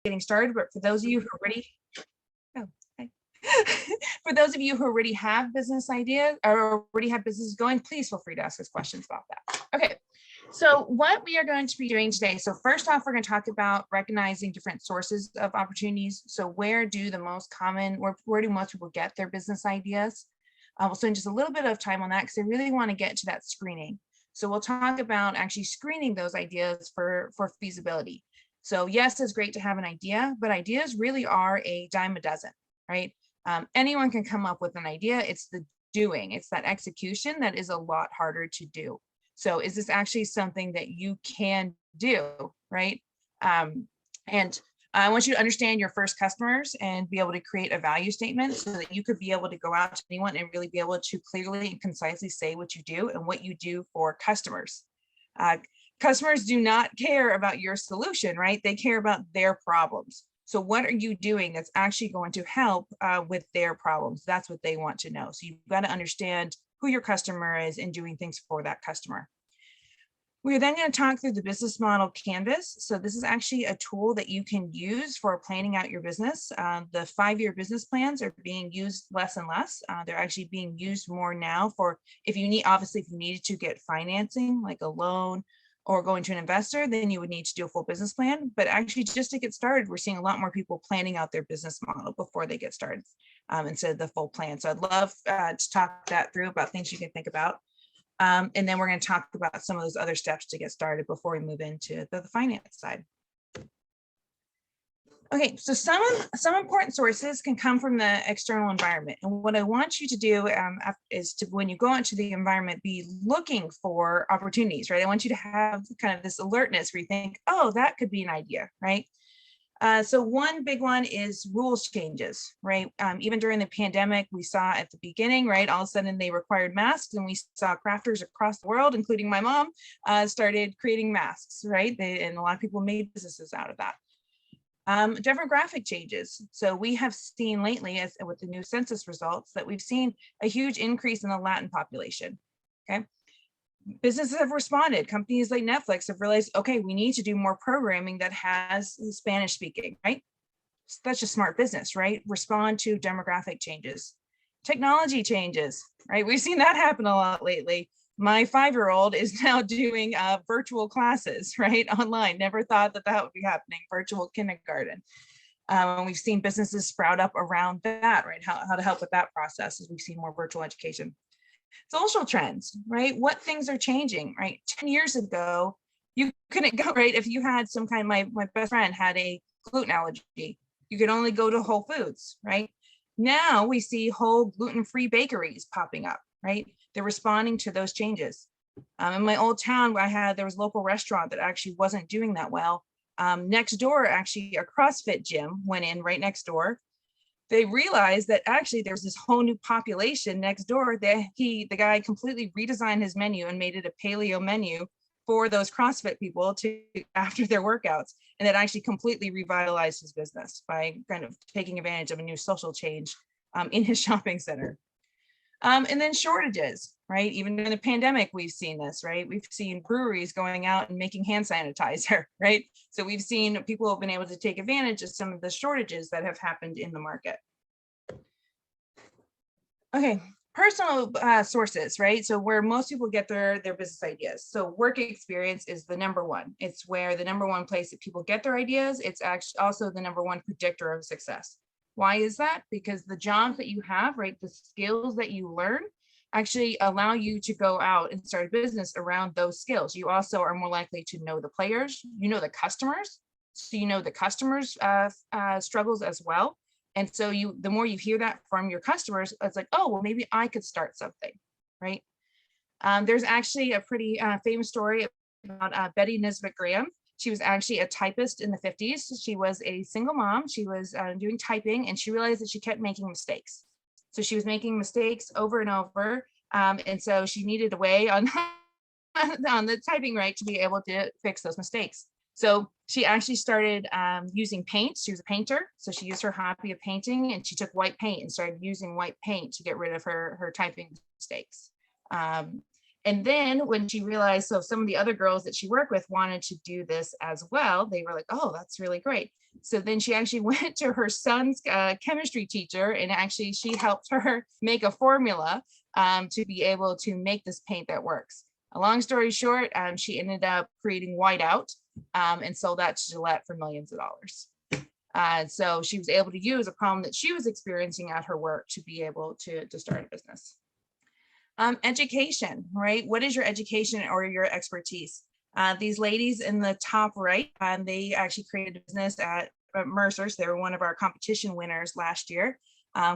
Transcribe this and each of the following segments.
getting started, but for those of you who already, oh, okay. For those of you who already have business ideas or already have businesses going, please feel free to ask us questions about that. Okay, so what we are going to be doing today. So first off, we're going to talk about recognizing different sources of opportunities. So where do the most common, where do most people get their business ideas? We'll spend just a little bit of time on that because I really want to get to that screening. So we'll talk about actually screening those ideas for feasibility. So yes, it's great to have an idea, but ideas really are a dime a dozen, right? Anyone can come up with an idea. It's the doing, it's that execution that is a lot harder to do. So is this actually something that you can do, right? And I want you to understand your first customers and be able to create a value statement so that you could be able to go out to anyone and really be able to clearly and concisely say what you do and what you do for customers. Customers do not care about your solution, right? They care about their problems. So what are you doing that's actually going to help with their problems? That's what they want to know. So you've got to understand who your customer is and doing things for that customer. We're then going to talk through the business model canvas. So this is actually a tool that you can use for planning out your business. The 5-year business plans are being used less and less. They're actually being used more now for if you need, obviously, if you needed to get financing, like a loan or going to an investor, then you would need to do a full business plan. But actually, just to get started, we're seeing a lot more people planning out their business model before they get started instead of the full plan. So I'd love to talk that through about things you can think about. And then we're going to talk about some of those other steps to get started before we move into the finance side. Okay, so some important sources can come from the external environment. And what I want you to do is to, when you go into the environment, be looking for opportunities, right? I want you to have kind of this alertness where you think, oh, that could be an idea, right? So one big one is rules changes, right? Even during the pandemic, we saw at the beginning, right, all of a sudden they required masks and we saw crafters across the world, including my mom, started creating masks, right? And a lot of people made businesses out of that. Demographic changes. So we have seen lately, as with the new census results, that we've seen a huge increase in the Latin population, okay? Businesses have responded. Companies like Netflix have realized, okay, we need to do more programming that has Spanish speaking, right? That's just smart business, right? Respond to demographic changes. Technology changes, right? We've seen that happen a lot lately. My 5-year-old is now doing virtual classes, right? Online. Never thought that that would be happening, virtual kindergarten. We've seen businesses sprout up around that, right? How to help with that process as we've seen more virtual education. Social trends, right? What things are changing, right? 10 years ago, you couldn't go, right? If you had some kind, my best friend had a gluten allergy, you could only go to Whole Foods, right? Now we see whole gluten-free bakeries popping up, right? They're responding to those changes. In my old town, there was a local restaurant that actually wasn't doing that well. Next door, actually, a CrossFit gym went in right next door. They realized that actually there's this whole new population next door that the guy completely redesigned his menu and made it a paleo menu for those CrossFit people to after their workouts. And it actually completely revitalized his business by kind of taking advantage of a new social change in his shopping center. And then shortages, right? Even during the pandemic, we've seen this, right? We've seen breweries going out and making hand sanitizer, right? So we've seen people have been able to take advantage of some of the shortages that have happened in the market. Okay, personal sources, right? So where most people get their business ideas. So work experience is the number one. It's where the number one place that people get their ideas. It's actually also the number one predictor of success. Why is that? Because the jobs that you have, right, the skills that you learn actually allow you to go out and start a business around those skills. You also are more likely to know the players, you know the customers, so you know the customers' struggles as well. And so the more you hear that from your customers, it's like, oh, well, maybe I could start something, right? There's actually a pretty famous story about Betty Nisbet Graham. She was actually a typist in the 50s. She was a single mom. She was doing typing and she realized that she kept making mistakes. So she was making mistakes over and over. And so she needed a way on the typing right to be able to fix those mistakes. So she actually started using paint. She was a painter. So she used her hobby of painting and she took white paint and started using white paint to get rid of her typing mistakes. And then when she realized, so some of the other girls that she worked with wanted to do this as well, they were like, oh, that's really great. So then she actually went to her son's chemistry teacher, and actually she helped her make a formula to be able to make this paint that works. A long story short, she ended up creating whiteout and sold that to Gillette for millions of dollars. So she was able to use a problem that she was experiencing at her work to be able to start a business. Education, right? What is your education or your expertise? These ladies in the top right, they actually created a business at Mercer's. They were one of our competition winners last year,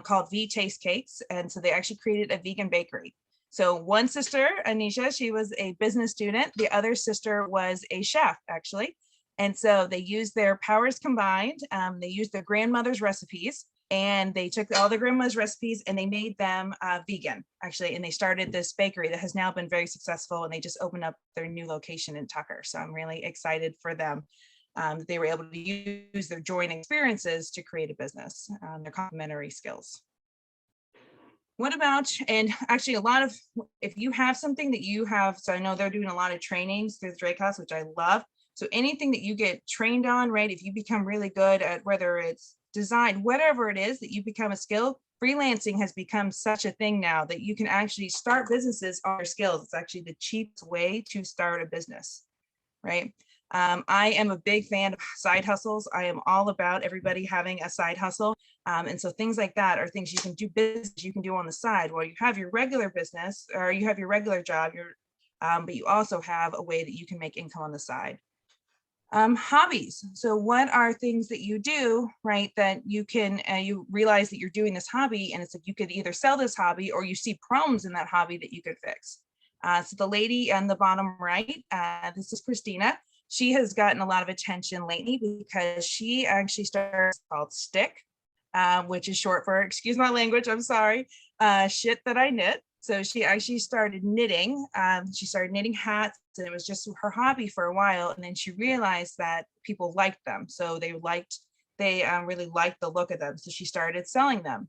called V Taste Cakes. And so they actually created a vegan bakery. So one sister, Anisha, she was a business student. The other sister was a chef, actually. And so they used their powers combined. They used their grandmother's recipes, and they took all the grandma's recipes and they made them vegan, actually. And they started this bakery that has now been very successful, and they just opened up their new location in Tucker. So I'm really excited for them. They were able to use their joint experiences to create a business, their complementary skills. What about, and actually a lot of, if you have something that you have, so I know they're doing a lot of trainings through the Drake House, which I love. So anything that you get trained on, right? If you become really good at whether it's design, whatever it is that you become a skill, freelancing has become such a thing now that you can actually start businesses on your skills. It's actually the cheapest way to start a business, right? I am a big fan of side hustles. I am all about everybody having a side hustle. And so things like that are things you can do, business you can do on the side while you have your regular business or you have your regular job, but you also have a way that you can make income on the side. Hobbies. So what are things that you do, right, that you can, you realize that you're doing this hobby, and it's like you could either sell this hobby or you see problems in that hobby that you could fix. So the lady on the bottom right, this is Christina. She has gotten a lot of attention lately because she actually started called Stick, which is short for, excuse my language, I'm sorry, shit that I knit. So she actually started knitting. She started knitting hats, and it was just her hobby for a while. And then she realized that people liked them. So they really liked the look of them. So she started selling them.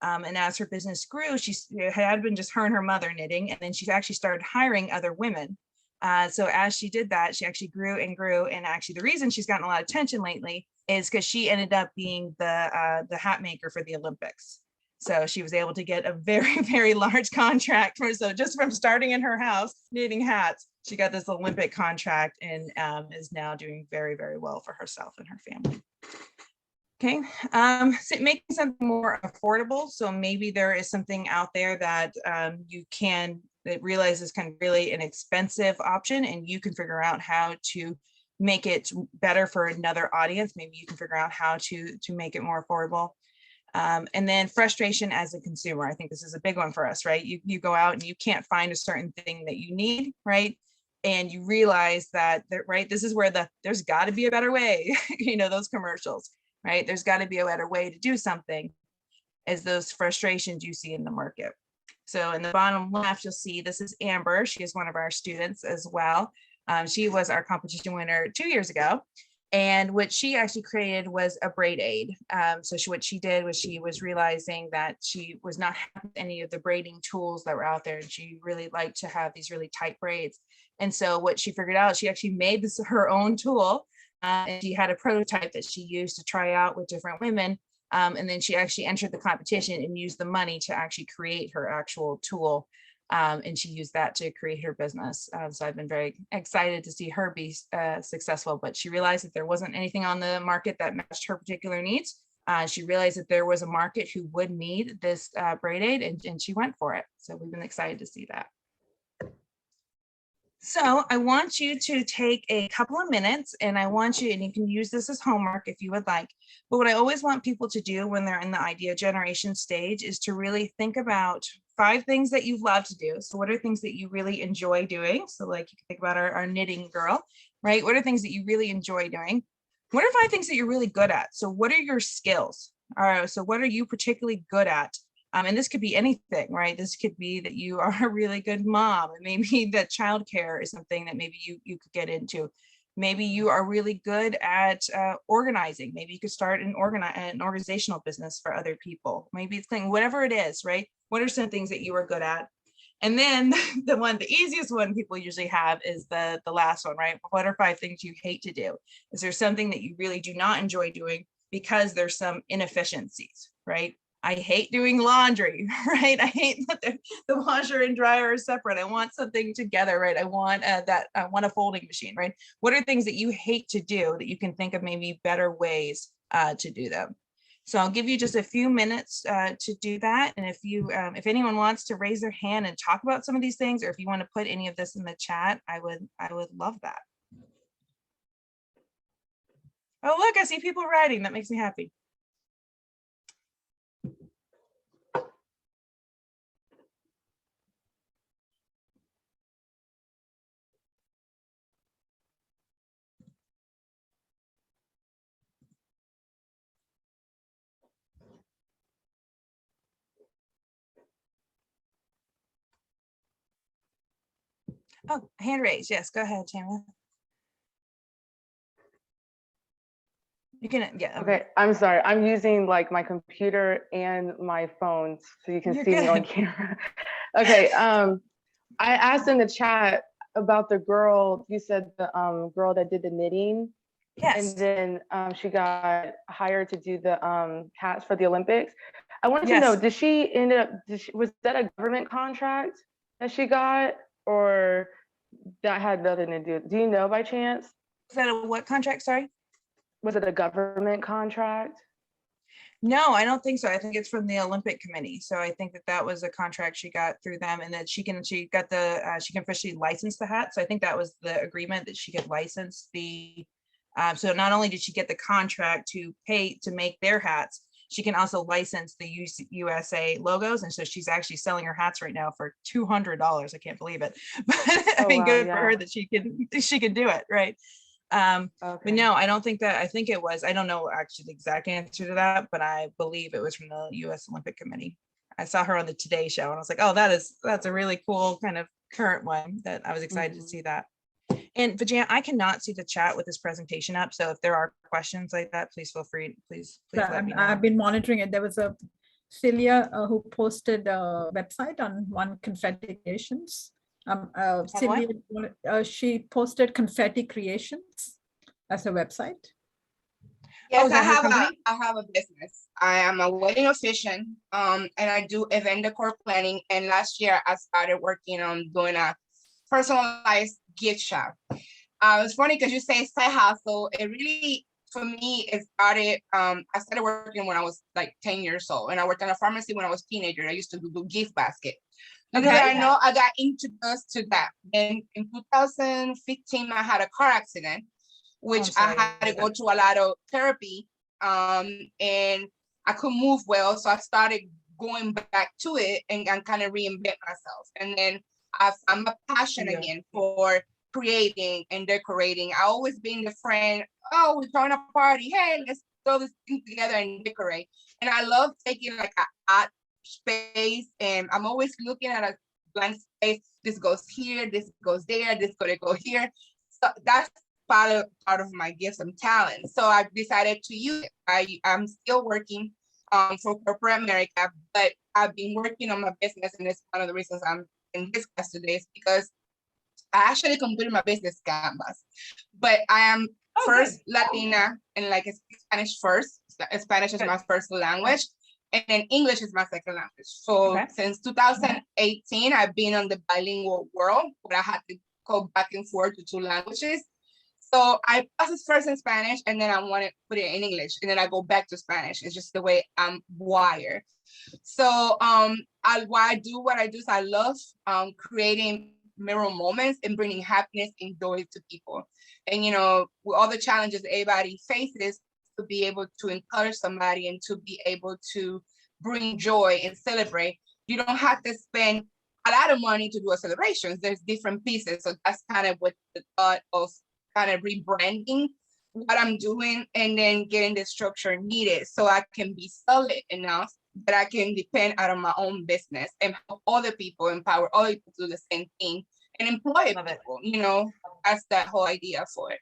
And as her business grew, she had been just her and her mother knitting, and then she actually started hiring other women. So as she did that, she actually grew and grew. And actually the reason she's gotten a lot of attention lately is because she ended up being the hat maker for the Olympics. So she was able to get a very, very large contract so just from starting in her house, knitting hats, she got this Olympic contract and is now doing very, very well for herself and her family. Okay, so making something more affordable. So maybe there is something out there that you can realize is kind of really an expensive option, and you can figure out how to make it better for another audience. Maybe you can figure out how to make it more affordable. And then frustration as a consumer. I think this is a big one for us, right? You go out and you can't find a certain thing that you need, right? And you realize that, right, this is where there's got to be a better way, those commercials, right? There's got to be a better way to do something, as those frustrations you see in the market. So in the bottom left, you'll see this is Amber. She is one of our students as well. She was our competition winner 2 years ago. And what she actually created was a braid aid. So what she did was she was realizing that she was not having any of the braiding tools that were out there. And she really liked to have these really tight braids. And so what she figured out, she actually made this her own tool. And she had a prototype that she used to try out with different women. And then she actually entered the competition and used the money to actually create her actual tool. And she used that to create her business. So I've been very excited to see her be successful, but she realized that there wasn't anything on the market that matched her particular needs. She realized that there was a market who would need this braid aid, and she went for it. So we've been excited to see that. So I want you to take a couple of minutes, and I want you, and you can use this as homework if you would like, but what I always want people to do when they're in the idea generation stage is to really think about 5 things that you love to do. So what are things that you really enjoy doing? So like you can think about our knitting girl, right? What are things that you really enjoy doing? What are 5 things that you're really good at? So what are your skills? So what are you particularly good at? And this could be anything, right? This could be that you are a really good mom, and maybe that childcare is something that maybe you could get into. Maybe you are really good at organizing. Maybe you could start an organizational business for other people. Maybe it's whatever it is, right? What are some things that you are good at? And then the easiest one people usually have is the last one, right? What are 5 things you hate to do? Is there something that you really do not enjoy doing because there's some inefficiencies, right? I hate doing laundry, right? I hate that the washer and dryer are separate. I want something together, right? I want I want a folding machine, right? What are things that you hate to do that you can think of maybe better ways to do them? So I'll give you just a few minutes to do that. And if anyone wants to raise their hand and talk about some of these things, or if you want to put any of this in the chat, I would love that. Oh, look, I see people writing. That makes me happy. Oh, hand raised. Yes, go ahead, Tamara. You can, yeah. Okay, I'm sorry. I'm using like my computer and my phone so you can see me on camera. Okay, I asked in the chat about the girl, you said the girl that did the knitting. Yes. And then she got hired to do the hats for the Olympics. I wanted to know, did she end up, was that a government contract that she got, or that had nothing to do? Do you know by chance? Is that a what contract? Sorry. Was it a government contract? No, I don't think so. I think it's from the Olympic Committee. So I think that was a contract she got through them, and that she can officially license the hat. So I think that was the agreement, that she could license the. So not only did she get the contract to pay to make their hats, she can also license the USA logos. And so she's actually selling her hats right now for $200. I can't believe it. But I mean, good for her that she can do it, right? But no, I don't think that. I think it was, I don't know actually the exact answer to that, but I believe it was from the US Olympic Committee. I saw her on the Today Show and I was like, oh, that's a really cool kind of current one, that I was excited to see that. And Vijaya, I cannot see the chat with this presentation up. So if there are questions like that, please feel free, please let me know. I've been monitoring it. There was a Celia who posted a website on One Confetti Creations. Celia, she posted Confetti Creations as a website. Yes, I have a business. I am a wedding officiant, and I do event decor planning. And last year I started working on doing a personalized gift shop. It's funny because you say side hustle. It really, for me, it started. I started working when I was like 10 years old, and I worked in a pharmacy when I was a teenager. I used to do gift basket. Okay. I know I got introduced to that. And in 2015, I had a car accident, which I had to go to a lot of therapy, and I couldn't move well. So I started going back to it and kind of reinvent myself. And then I found a passion again for creating and decorating. I always been the friend, oh, we're throwing a party. Hey, let's throw this thing together and decorate. And I love taking like an art space, and I'm always looking at a blank space. This goes here, this goes there, this gonna go here. So that's part of my gifts and talents. So I decided to use it. I'm still working for corporate America, but I've been working on my business, and it's one of the reasons I'm in this class today is because I actually completed my business canvas. But I am first Latina, and like Spanish first. Spanish is my first language, and then English is my second language. So since 2018, I've been on the bilingual world, where I had to go back and forth to 2 languages. So I process first in Spanish, and then I want to put it in English, and then I go back to Spanish. It's just the way I'm wired. So why I do what I do is I love creating memorable moments and bringing happiness and joy to people. And you know, with all the challenges everybody faces, to be able to encourage somebody and to be able to bring joy and celebrate, you don't have to spend a lot of money to do a celebration. There's different pieces. So that's kind of what the thought of kind of rebranding what I'm doing, and then getting the structure needed so I can be solid enough that I can depend out of my own business and help other people, empower other people to do the same thing and employ people. You know, that's that whole idea for it.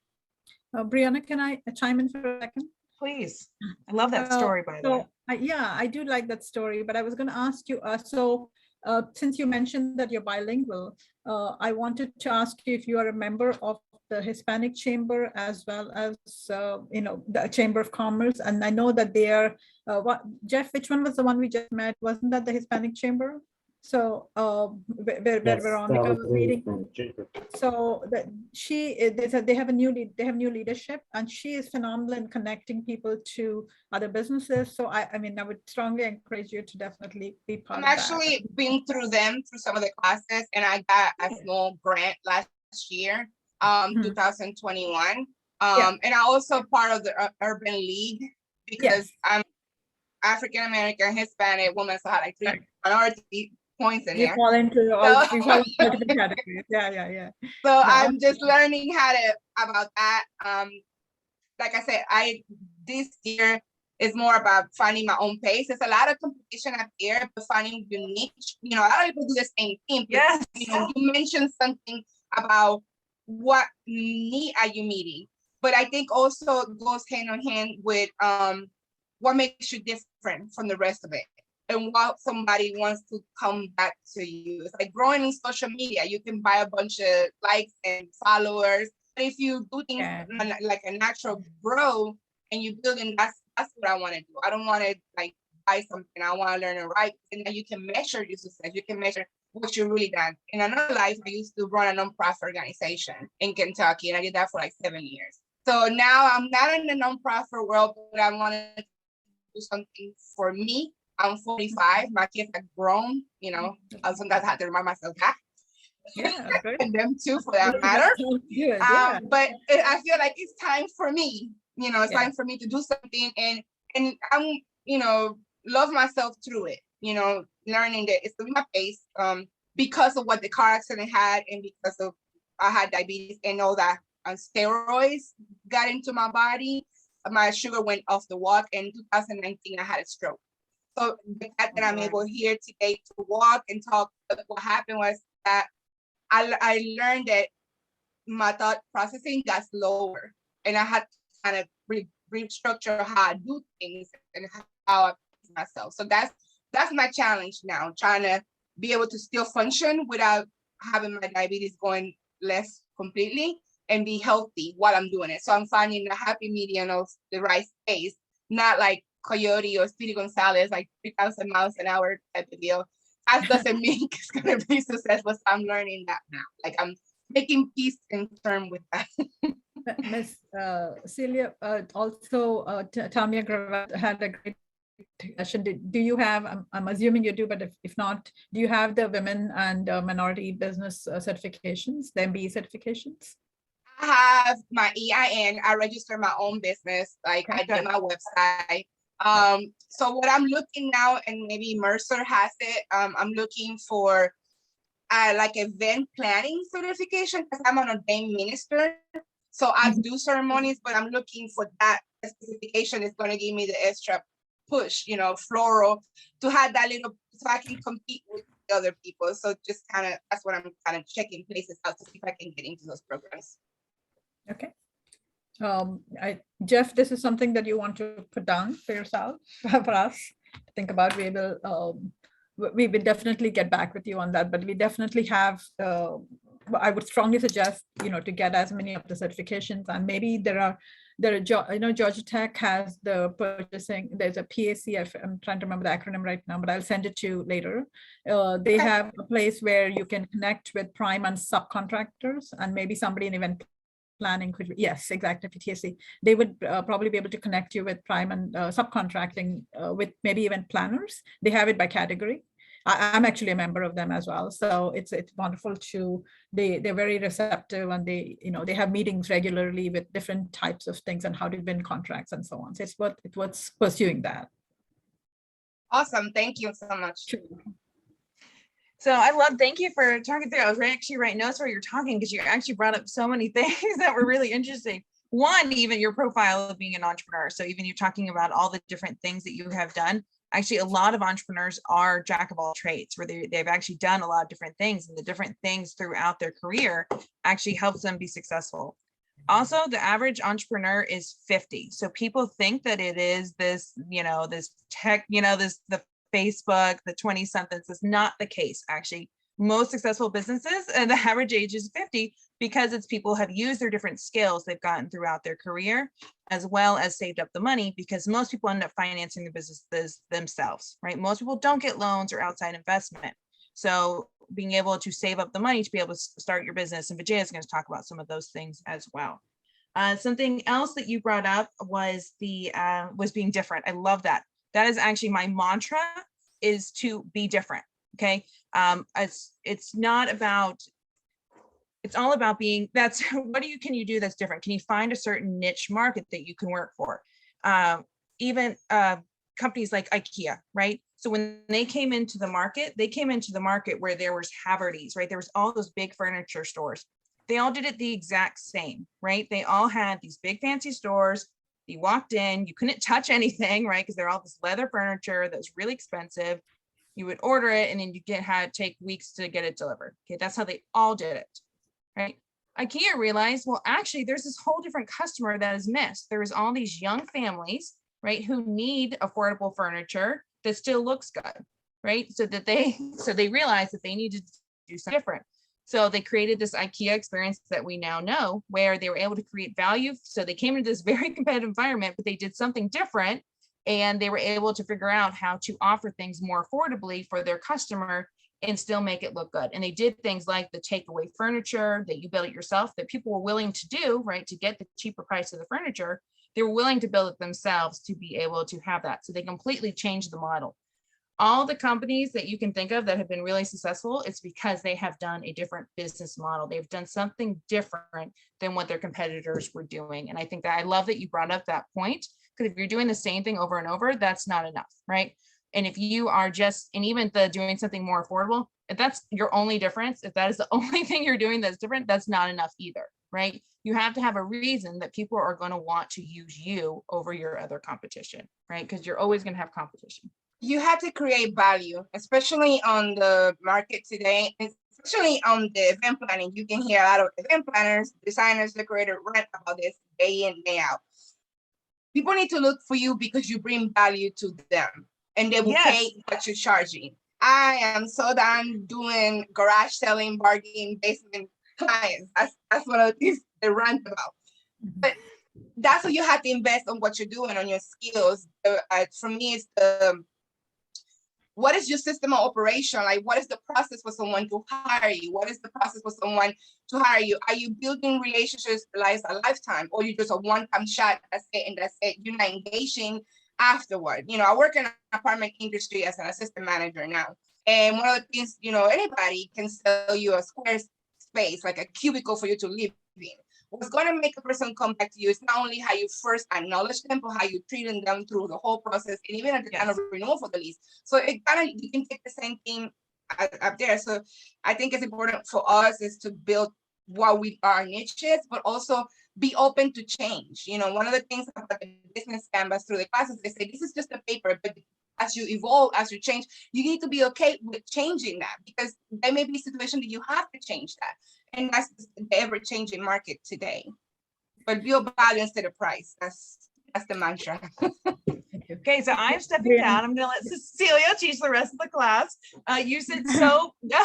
Brianna, can I chime in for a second? Please. I love that story, by the way. Yeah, I do like that story, but I was going to ask you, so since you mentioned that you're bilingual, I wanted to ask you if you are a member of the Hispanic Chamber as well as, the Chamber of Commerce. And I know that they are, Jeff, which one was the one we just met? Wasn't that the Hispanic Chamber? So where Yes, Veronica that was was the meeting. Hispanic Chamber. So that they have new leadership, and she is phenomenal in connecting people to other businesses. So I mean, I would strongly encourage you to definitely be part I'm of that. actually been through some of the classes, and I got a small grant last year, 2021. And I also part of the Urban League because I'm African American, Hispanic woman, so I had like 3 minority points in there. Fall into all multiple categories. Yeah. So no, I'm just learning about that. Like I said, this year is more about finding my own pace. There's a lot of competition out there, but finding unique. A lot of people do the same thing. Yes. You mentioned something about what need are you meeting, but I think also goes hand in hand with what makes you different from the rest of it, and what somebody wants to come back to you. It's like growing in social media. You can buy a bunch of likes and followers, but if you do things like a natural grow and you build, and that's what I want to do. I don't want to like buy something. I want to learn it right, and then you can measure your success. You can measure what you really done. In another life, I used to run a nonprofit organization in Kentucky, and I did that for like 7 years. So now I'm not in the nonprofit world, but I want to do something for me. I'm 45. My kids are grown. Sometimes I have to remind myself that. And them too, for that matter. But I feel like it's time for me. It's time for me to do something, and I'm, love myself through it. Learning that it's my pace. Because of what the car accident had, and because of I had diabetes and all that, steroids got into my body. My sugar went off the walk. In 2019, I had a stroke. So the fact that I'm able here today to walk and talk, what happened was that I learned that my thought processing got slower, and I had to kind of restructure how I do things and how I pace myself. So that's my challenge now, trying to be able to still function without having my diabetes going less completely and be healthy while I'm doing it. So I'm finding the happy medium of the right space, not like Coyote or Speedy Gonzalez, like 3,000 miles an hour type of deal. That doesn't mean it's going to be successful. So I'm learning that now. Like I'm making peace in term with that. Miss Celia, also Tamia Gravatt had a great discussion. Do you have, I'm assuming you do, but if not, do you have the women and minority business certifications, the MBE certifications? I have my EIN. I registered my own business. Like I did my website. So what I'm looking now, and maybe Mercer has it, I'm looking for like event planning certification, because I'm an ordained minister. So I do ceremonies, but I'm looking for that certification. Is going to give me the extra push, floral, to have that little, so I can compete with other people. So just that's what I'm kind of checking places out to see if I can get into those programs. Okay. Jeff, this is something that you want to put down for yourself, for us to think about. We will definitely get back with you on that, but we definitely have, I would strongly suggest, to get as many of the certifications, and maybe Georgia Tech has the purchasing, there's a PAC, I'm trying to remember the acronym right now, but I'll send it to you later. They have a place where you can connect with prime and subcontractors, and maybe somebody in event planning could, yes, exactly, PTSC. They would probably be able to connect you with prime and subcontracting with maybe event planners. They have it by category. I'm actually a member of them as well. So it's wonderful to, they're very receptive, and they have meetings regularly with different types of things and how to win contracts and so on. So it's worth pursuing that. Awesome. Thank you so much. Sure. So thank you for talking through. I was actually writing notes while you're talking, because you actually brought up so many things that were really interesting. One, even your profile of being an entrepreneur. So even you're talking about all the different things that you have done. Actually, a lot of entrepreneurs are jack of all trades, where they've actually done a lot of different things, and the different things throughout their career actually helps them be successful. Also, the average entrepreneur is 50. So people think that it is this, this tech, the Facebook, the 20 somethings. Is not the case. Actually, most successful businesses and the average age is 50 because it's people have used their different skills they've gotten throughout their career, as well as saved up the money, because most people end up financing the businesses themselves, right? Most people don't get loans or outside investment. So being able to save up the money to be able to start your business, and Vijay is going to talk about some of those things as well. Something else that you brought up was was being different. I love that. That is actually my mantra, is to be different. Okay. It's not about, it's all about being, that's what can you do that's different? Can you find a certain niche market that you can work for? Even companies like IKEA, right? So when they came into the market, where there was Haverty's, right? There was all those big furniture stores. They all did it the exact same, right? They all had these big fancy stores. You walked in, you couldn't touch anything, right? Because they're all this leather furniture that's really expensive. You would order it and then you had take weeks to get it delivered. Okay, that's how they all did it, right? IKEA realized, well, actually, there's this whole different customer that is missed. There's all these young families, right, who need affordable furniture that still looks good, right? So they realized that they needed to do something different. So they created this IKEA experience that we now know, where they were able to create value. So they came into this very competitive environment, but they did something different, and they were able to figure out how to offer things more affordably for their customer and still make it look good. And they did things like the takeaway furniture that you build it yourself, that people were willing to do, right, to get the cheaper price of the furniture. They were willing to build it themselves to be able to have that. So they completely changed the model. All the companies that you can think of that have been really successful, it's because they have done a different business model. They've done something different than what their competitors were doing. And I think that I love that you brought up that point, because if you're doing the same thing over and over, that's not enough, right? And if you are just, and even doing something more affordable, if that's your only difference, if that is the only thing you're doing that's different, that's not enough either, right? You have to have a reason that people are going to want to use you over your other competition, right? Because you're always going to have competition. You have to create value, especially on the market today, especially on the event planning. You can hear a lot of event planners, designers, decorators rant about this day in, day out. People need to look for you because you bring value to them, and they will pay what you're charging. I am so done doing garage selling, bargaining, basement clients. That's one of the things they rant about. But that's what you have to invest on, what you're doing, on your skills. For me, it's what is your system of operation? Like, what is the process for someone to hire you? What is the process for someone to hire you? Are you building relationships that last a lifetime, or you just a one-time shot, that's it, and that's it? You're not engaging afterward. I work in the apartment industry as an assistant manager now. And one of the things, anybody can sell you a square space, like a cubicle for you to live in. What's going to make a person come back to you is not only how you first acknowledge them, but how you treat them through the whole process, and even at the time of renewal for the lease. So it kind of, you can take the same thing up there. So I think it's important for us is to build what our niche is, but also be open to change. One of the things about the business canvas through the classes, they say this is just a paper, but as you evolve, as you change, you need to be okay with changing that, because there may be a situation that you have to change that. And that's the ever-changing market today. But build value instead of price. That's the mantra. Okay, so I'm stepping down. I'm going to let Cecilia teach the rest of the class. You said so, no,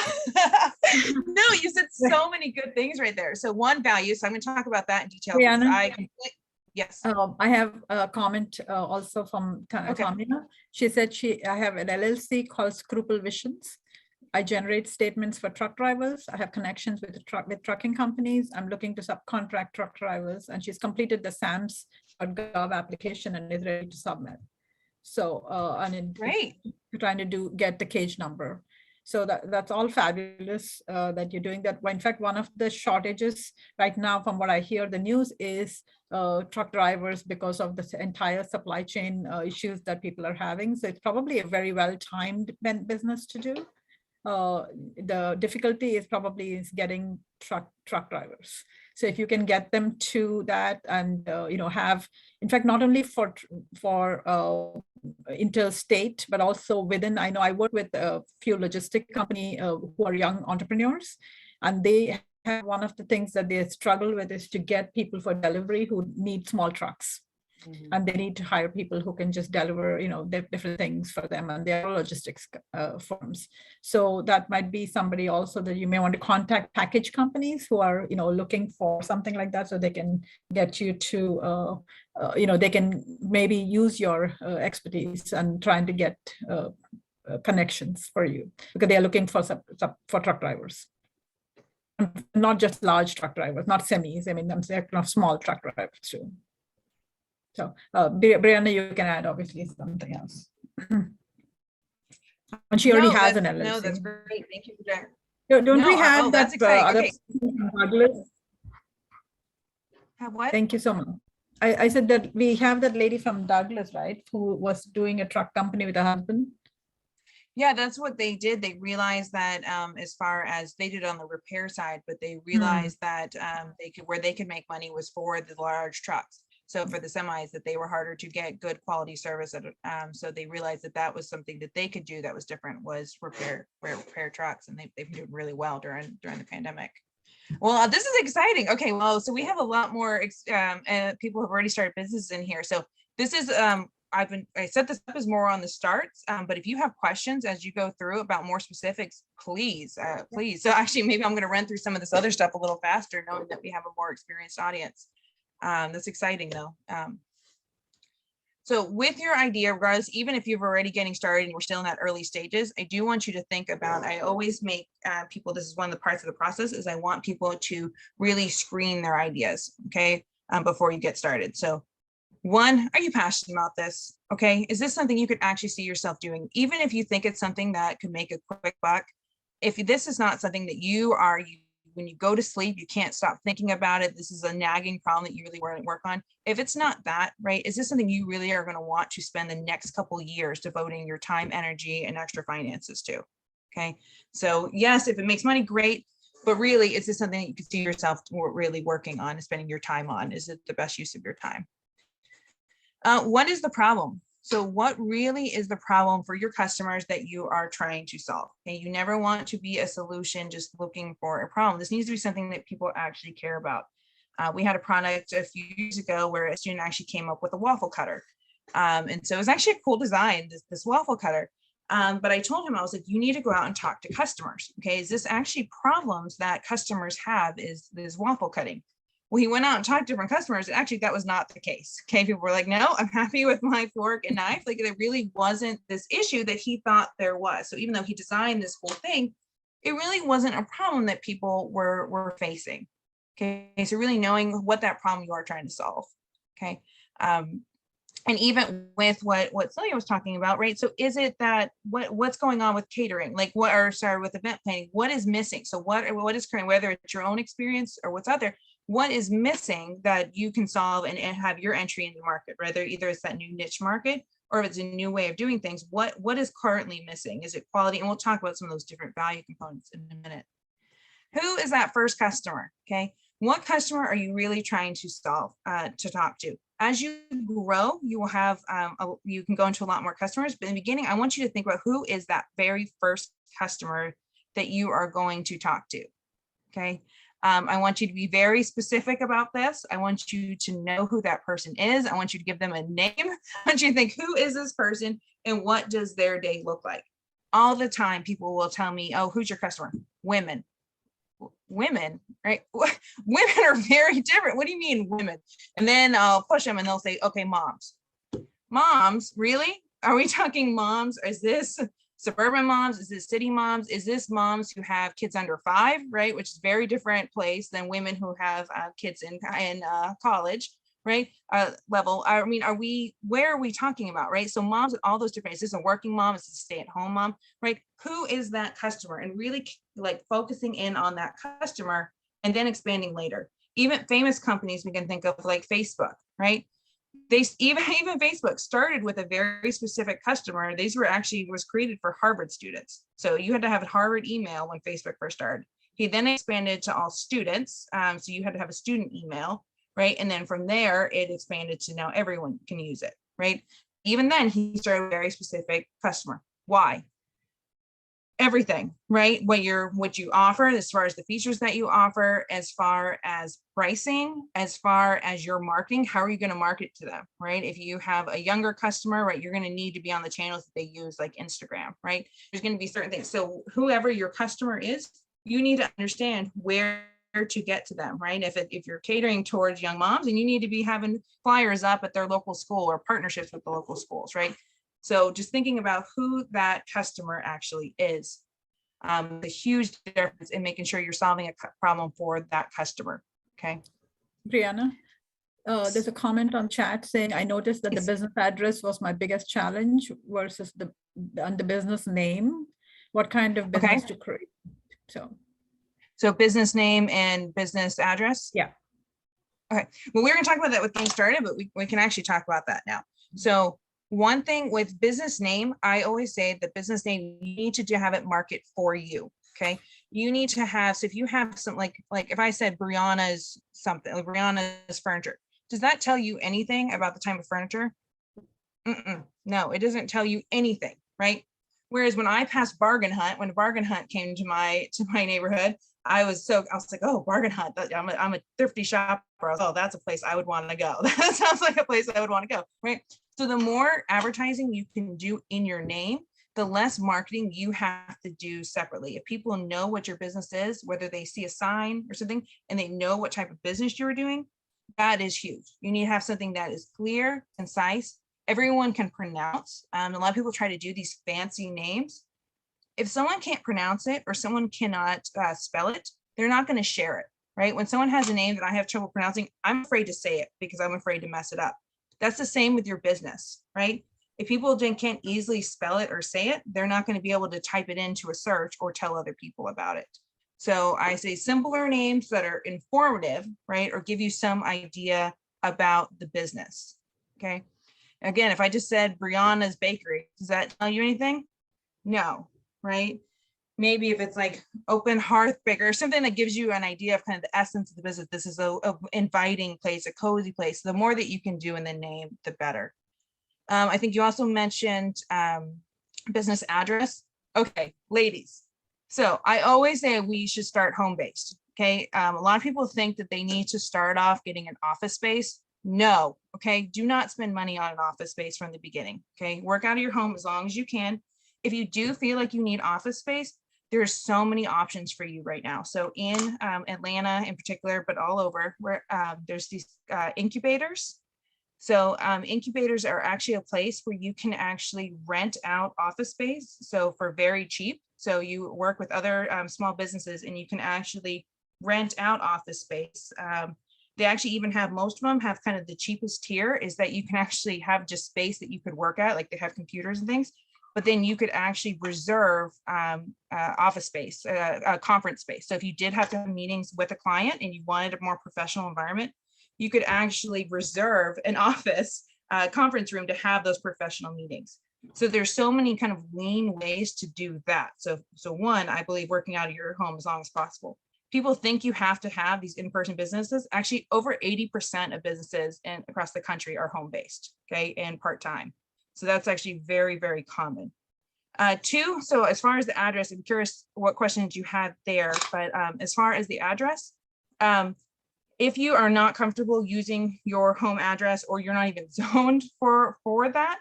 you said so many good things right there. So one, value. So I'm going to talk about that in detail. Yes. I have a comment also from Tamina. She said I have an LLC called Scruple Visions. I generate statements for truck drivers. I have connections with trucking companies. I'm looking to subcontract truck drivers, and she's completed the SAMS.gov application and is ready to submit. So, great. Trying to get the cage number. So that's all fabulous that you're doing that. In fact, one of the shortages right now, from what I hear the news, is truck drivers, because of the entire supply chain issues that people are having. So it's probably a very well-timed business to do. The difficulty is probably getting truck drivers. So if you can get them to that, and have, in fact, not only for interstate, but also within. I know I work with a few logistic company who are young entrepreneurs, and they have, one of the things that they struggle with is to get people for delivery who need small trucks. and they need to hire people who can just deliver, different things for them, and they're logistics firms. So that might be somebody also that you may want to contact, package companies who are, looking for something like that, so they can get you to, they can maybe use your expertise and trying to get connections for you, because they are looking for truck drivers. Not just large truck drivers, not semis. I mean, I'm saying small truck drivers too. So, Brianna, you can add obviously something else. And she already has an LLC. No, that's great. Thank you for that. Don't we have that that's exciting. other Okay. Douglas? Have what? Thank you so much. I said that we have that lady from Douglas, right, who was doing a truck company with her husband. Yeah, that's what they did. They realized that as far as they did on the repair side, but they realized that where they could make money was for the large trucks. So for the semis, that they were harder to get good quality service. So they realized that that was something that they could do that was different, was repair trucks, and they've been doing really well during the pandemic. Well, this is exciting. Okay, well, so we have a lot more people who have already started businesses in here. So this is I set this up as more on the starts, but if you have questions as you go through about more specifics, please. So actually, maybe I'm going to run through some of this other stuff a little faster, knowing that we have a more experienced audience. That's exciting though. So with your idea, regardless, even if you're already getting started and we're still in that early stages, I do want you to think about, I always make people, this is one of the parts of the process, is I want people to really screen their ideas, okay, before you get started. So one, are you passionate about this? Okay, is this something you could actually see yourself doing? Even if you think it's something that could make a quick buck, if this is not something that when you go to sleep, you can't stop thinking about it, this is a nagging problem that you really want to work on. If it's not that, right, is this something you really are going to want to spend the next couple of years devoting your time, energy, and extra finances to? Okay, so yes, if it makes money, great. But really, is this something that you can see yourself really working on and spending your time on? Is it the best use of your time? What is the problem? So what really is the problem for your customers that you are trying to solve? Okay, you never want to be a solution just looking for a problem. This needs to be something that people actually care about. We had a product a few years ago where a student actually came up with a waffle cutter. And so it was actually a cool design, this waffle cutter. But I told him, I was like, you need to go out and talk to customers. Okay, is this actually problems that customers have, is this waffle cutting? Well, he went out and talked to different customers. And actually, that was not the case. Okay, people were like, no, I'm happy with my fork and knife. Like, there really wasn't this issue that he thought there was. So even though he designed this whole thing, it really wasn't a problem that people were facing. Okay, so really knowing what that problem you are trying to solve. Okay, and even with what Celia was talking about, right? So is it that what's going on with catering, like with event planning, what is missing? So what is current, whether it's your own experience or what's out there, what is missing that you can solve and have your entry in the market, whether either it's that new niche market or if it's a new way of doing things, what is currently missing? Is it quality? And we'll talk about some of those different value components in a minute. Who is that first customer? Okay, what customer are you really trying to solve, to talk to? As you grow, you will have, you can go into a lot more customers, but in the beginning, I want you to think about who is that very first customer that you are going to talk to, okay? I want you to be very specific about this. I want you to know who that person is. I want you to give them a name. I want you to think, who is this person and what does their day look like? All the time, people will tell me, oh, who's your customer? Women, right? Women are very different. What do you mean women? And then I'll push them and they'll say, okay, moms, really? Are we talking moms? Is this suburban moms? Is this city moms? Is this moms who have kids under 5, right? Which is very different place than women who have kids in college, right? Level. I mean, where are we talking about, right? So moms, all those different, is this a working mom? Is this a stay-at-home mom, right? Who is that customer? And really like focusing in on that customer and then expanding later. Even famous companies we can think of like Facebook, right? They even Facebook started with a very specific customer. These was created for Harvard students. So you had to have a Harvard email when Facebook first started. He then expanded to all students. So you had to have a student email, right? And then from there, it expanded to now everyone can use it, right? Even then, he started with a very specific customer. Why? everything, right? What you offer, as far as the features that you offer, as far as pricing, as far as your marketing, how are you going to market to them, right? If you have a younger customer, right, you're going to need to be on the channels that they use, like Instagram, right? There's going to be certain things. So whoever your customer is, you need to understand where to get to them, right? If you're catering towards young moms, and you need to be having flyers up at their local school or partnerships with the local schools, right? So just thinking about who that customer actually is, the huge difference in making sure you're solving a problem for that customer. Okay. Brianna, there's a comment on chat saying, I noticed that the business address was my biggest challenge versus the business name. What kind of business to create? So business name and business address? Yeah. Okay. Well, we're going to talk about that with getting started, but we can actually talk about that now. So one thing with business name, I always say the business name, you need to have it market for you. Okay. You need to have, so if you have some, like if I said Brianna's something, like Brianna's furniture, does that tell you anything about the type of furniture? No, it doesn't tell you anything, right? Whereas when I passed Bargain Hunt, when Bargain Hunt came to my neighborhood, I was like, oh, Bargain Hunt, I'm a thrifty shopper. Oh, that's a place I would want to go. That sounds like a place I would want to go, right? So the more advertising you can do in your name, the less marketing you have to do separately. If people know what your business is, whether they see a sign or something, and they know what type of business you're doing, that is huge. You need to have something that is clear, concise, everyone can pronounce. A lot of people try to do these fancy names. If someone can't pronounce it or someone cannot spell it, they're not going to share it, right? When someone has a name that I have trouble pronouncing, I'm afraid to say it because I'm afraid to mess it up. That's the same with your business, right? If people can't easily spell it or say it, they're not going to be able to type it into a search or tell other people about it. So I say simpler names that are informative, right? Or give you some idea about the business, okay? Again, if I just said Brianna's Bakery, does that tell you anything? No, right? Maybe if it's like Open Hearth Baker, something that gives you an idea of kind of the essence of the business. This is a inviting place, a cozy place. The more that you can do in the name, the better. I think you also mentioned business address. Okay, ladies. So I always say we should start home-based. Okay, a lot of people think that they need to start off getting an office space. No, okay, do not spend money on an office space from the beginning. Okay, work out of your home as long as you can. If you do feel like you need office space, there's so many options for you right now. So in Atlanta in particular, but all over, where there's these incubators. So incubators are actually a place where you can actually rent out office space. So for very cheap. So you work with other small businesses and you can actually rent out office space. They actually even have, most of them have kind of the cheapest tier is that you can actually have just space that you could work at, like they have computers and things, but then you could actually reserve office space, conference space. So if you did have to have meetings with a client and you wanted a more professional environment, you could actually reserve an office conference room to have those professional meetings. So there's so many kind of lean ways to do that. So one, I believe working out of your home as long as possible. People think you have to have these in-person businesses. Actually, over 80% of businesses across the country are home-based, okay, and part-time. So that's actually very, very common. Two, so as far as the address, I'm curious what questions you had there, but as far as the address, if you are not comfortable using your home address or you're not even zoned for that,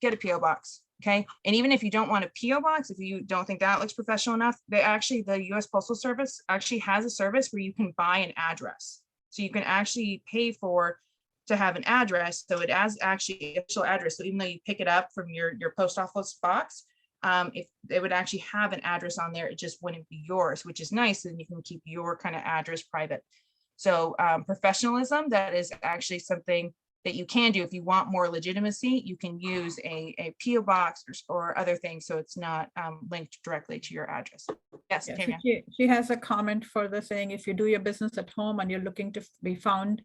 get a PO box. Okay. And even if you don't want a PO box, if you don't think that looks professional enough, the US Postal Service actually has a service where you can buy an address. So you can actually pay to have an address. So it has actually official address. So even though you pick it up from your post office box, if it would actually have an address on there, it just wouldn't be yours, which is nice. And you can keep your kind of address private. So professionalism, that is actually something that you can do. If you want more legitimacy, you can use a PO box or other things, so it's not linked directly to your address. Yes, yeah, so she has a comment further saying, if you do your business at home and you're looking to be found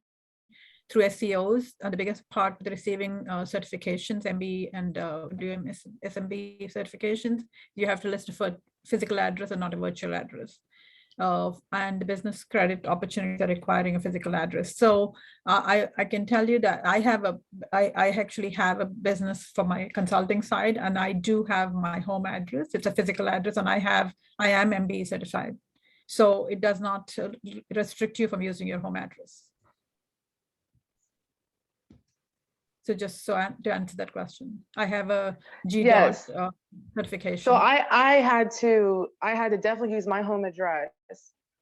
through SEOs, the biggest part of the receiving certifications, MB and doing SMB certifications, you have to list a physical address and not a virtual address. and the business credit opportunities are requiring a physical address. So I can tell you that I actually have a business for my consulting side, and I do have my home address. It's a physical address, and I am MBE certified. So it does not restrict you from using your home address. So just to answer that question, I have a GDOT certification. So I had to definitely use my home address,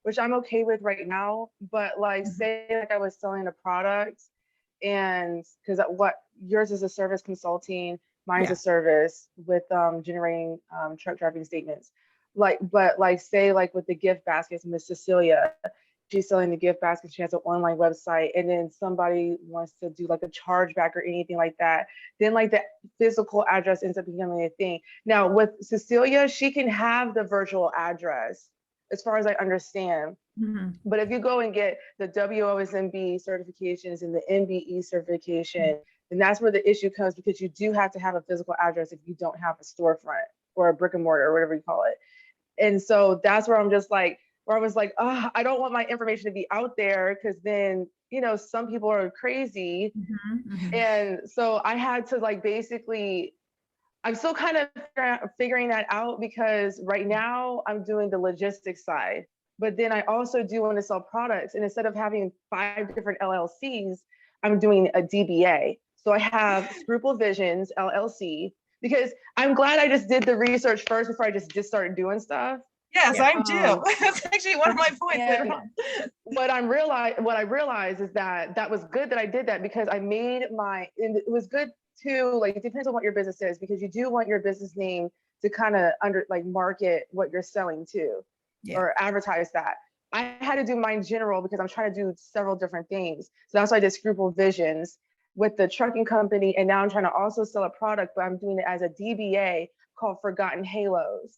which I'm okay with right now. But like, say like I was selling a product, and because what yours is a service consulting, mine's a service with generating truck driving statements. But say like with the gift baskets, Miss Cecilia, she's selling the gift basket. She has an online website, and then somebody wants to do like a chargeback or anything like that. Then like the physical address ends up becoming a thing. Now with Cecilia, she can have the virtual address, as far as I understand. But if you go and get the WOSMB certifications and the MBE certification, then that's where the issue comes, because you do have to have a physical address if you don't have a storefront or a brick and mortar or whatever you call it. And so that's where I'm just like, where I was like, oh, I don't want my information to be out there, because then, you know, some people are crazy. And so I had to like, basically, I'm still kind of figuring that out, because right now I'm doing the logistics side, but then I also do want to sell products. And instead of having 5 different LLCs, I'm doing a DBA. So I have Scruple Visions LLC, because I'm glad I just did the research first before I just started doing stuff. Yes, I do. That's actually one of my points later on. What I realized is that was good that I did that, because I made and it was good too, like, it depends on what your business is, because you do want your business name to kind of market what you're selling to, or advertise that. I had to do mine general because I'm trying to do several different things. So that's why I did Scruple Visions with the trucking company. And now I'm trying to also sell a product, but I'm doing it as a DBA called Forgotten Halos.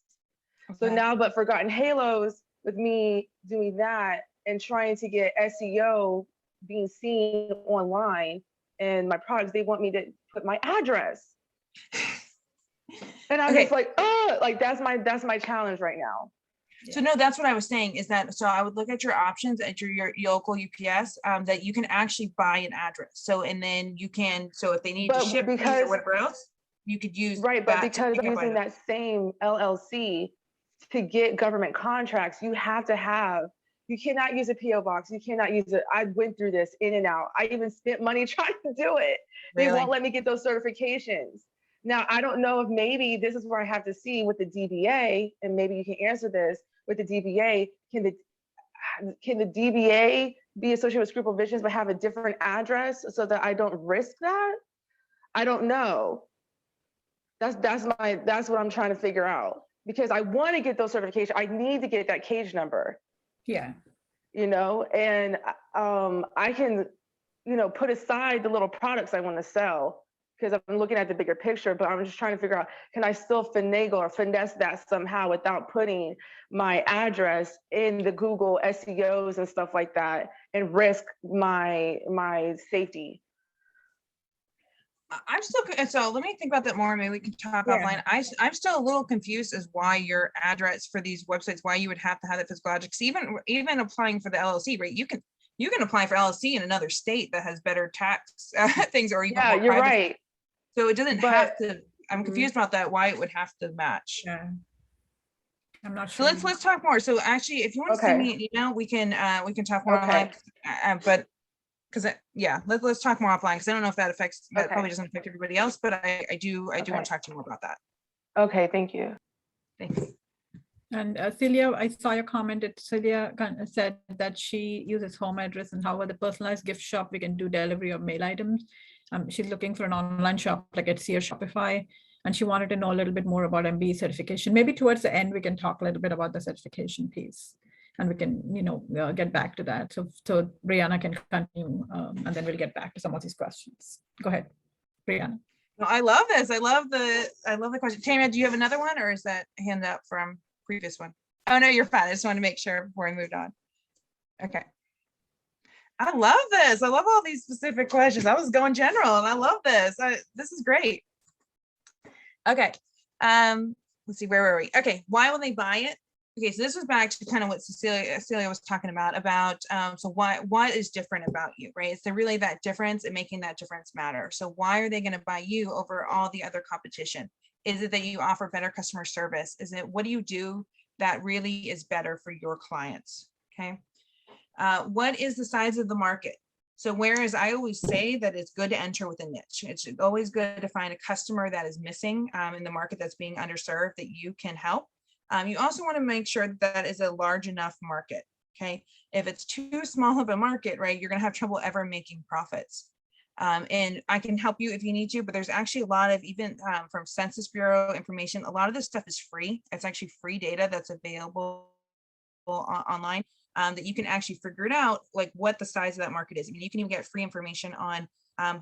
So now, but Forgotten Halos, with me doing that and trying to get SEO being seen online and my products, they want me to put my address. And I'm just like, oh, like that's my challenge right now. So no, that's what I was saying, is that, so I would look at your options at your local UPS, that you can actually buy an address. So, and then you can, so if they need to ship things or whatever else, you could use. Right, but because I'm using that same LLC to get government contracts, you cannot use a PO box. You cannot use it. I went through this in and out. I even spent money trying to do it. They won't let me get those certifications. Now, I don't know if maybe this is where I have to see with the DBA, and maybe you can answer this with the DBA. Can the DBA be associated with Scruple Visions but have a different address so that I don't risk that? I don't know. That's what I'm trying to figure out, because I want to get those certifications. I need to get that cage number. Yeah. You know, and I can, you know, put aside the little products I want to sell, because I'm looking at the bigger picture, but I'm just trying to figure out, can I still finagle or finesse that somehow without putting my address in the Google SEOs and stuff like that, and risk my safety? I'm still, so let me think about that more. Maybe we can talk offline. I'm still a little confused as why your address for these websites, why you would have to have that physical address. Even applying for the LLC, right? You can apply for LLC in another state that has better tax things, or even more you're privacy. right. So it doesn't have to. I'm confused about that. Why it would have to match. Yeah. I'm not sure. So let's talk more. So actually, if you want to send me an email, we can talk more online. But because let's talk more offline, because I don't know if that affects, that probably doesn't affect everybody else, but I do want to talk to you more about that. Okay, thank you. Thanks. And Celia, I saw your comment that Celia said that she uses home address, and however the personalized gift shop, we can do delivery of mail items. She's looking for an online shop like Etsy or Shopify, and she wanted to know a little bit more about MBE certification. Maybe towards the end, we can talk a little bit about the certification piece, and we can, get back to that. So Brianna can continue, and then we'll get back to some of these questions. Go ahead, Brianna. No, I love this. I love the question. Tanya, do you have another one, or is that hand up from previous one? Oh no, you're fine. I just want to make sure before I moved on. Okay. I love this. I love all these specific questions. I was going general, and I love this. This is great. Okay. Let's see, where were we? Okay. Why will they buy it? Okay, so this was back to kind of what Cecilia was talking about so what is different about you, right? It's really that difference and making that difference matter. So why are they going to buy you over all the other competition? Is it that you offer better customer service? Is it, what do you do that really is better for your clients? Okay. What is the size of the market? So whereas I always say that it's good to enter with a niche, it's always good to find a customer that is missing in the market that's being underserved that you can help. You also want to make sure that is a large enough market. Okay. If it's too small of a market, right, you're going to have trouble ever making profits. And I can help you if you need to, but there's actually a lot of, even from Census Bureau information, a lot of this stuff is free. It's actually free data that's available online that you can actually figure it out, like what the size of that market is. I mean, you can even get free information on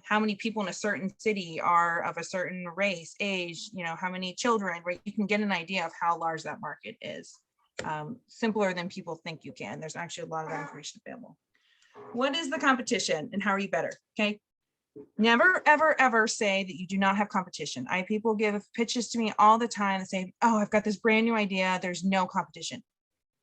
how many people in a certain city are of a certain race, age, you know, how many children, right? You can get an idea of how large that market is. Simpler than people think you can. There's actually a lot of that information available. What is the competition and how are you better? Okay. Never, ever, ever say that you do not have competition. People give pitches to me all the time and say, oh, I've got this brand new idea. There's no competition.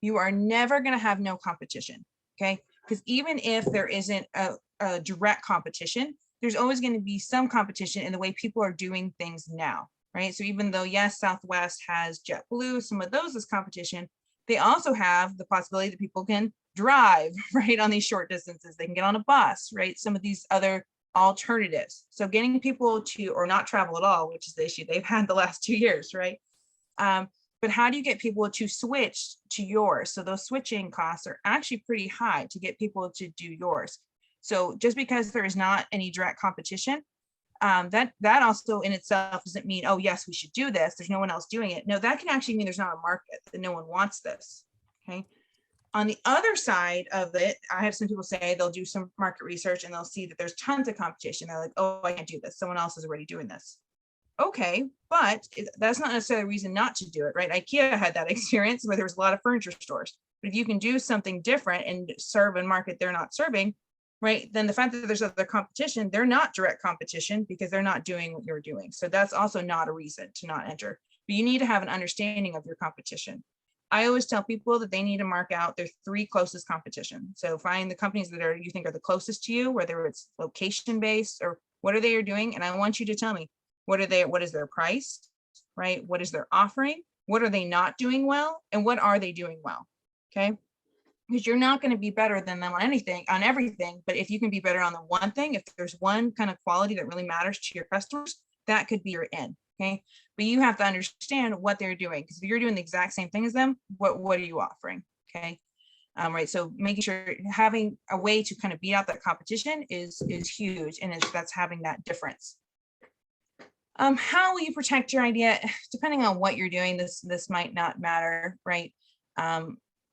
You are never going to have no competition. Okay. Because even if there isn't a direct competition, there's always going to be some competition in the way people are doing things now, right? So even though, yes, Southwest has JetBlue, some of those as competition, they also have the possibility that people can drive, right, on these short distances. They can get on a bus, right? Some of these other alternatives. So getting people to, or not travel at all, which is the issue they've had the last 2 years, right? But how do you get people to switch to yours? So those switching costs are actually pretty high to get people to do yours. So just because there is not any direct competition, that also in itself doesn't mean, oh, yes, we should do this. There's no one else doing it. No, that can actually mean there's not a market, that no one wants this. Okay. On the other side of it, I have some people say they'll do some market research and they'll see that there's tons of competition. They're like, oh, I can't do this. Someone else is already doing this. Okay, but that's not necessarily a reason not to do it, right? IKEA had that experience where there was a lot of furniture stores. But if you can do something different and serve a market they're not serving, right, then the fact that there's other competition, they're not direct competition because they're not doing what you're doing. So that's also not a reason to not enter. But you need to have an understanding of your competition. I always tell people that they need to mark out their 3 closest competition. So find the companies that are you think are the closest to you, whether it's location based or what are they doing. And I want you to tell me, what is their price, right? What is their offering? What are they not doing well? And what are they doing well? Okay. Because you're not going to be better than them on everything. But if you can be better on the one thing, if there's one kind of quality that really matters to your customers, that could be your in. Okay. But you have to understand what they're doing. Because if you're doing the exact same thing as them, what are you offering? Okay. Right. So making sure having a way to kind of beat out that competition is huge. And that's having that difference. How will you protect your idea? Depending on what you're doing, this might not matter, right?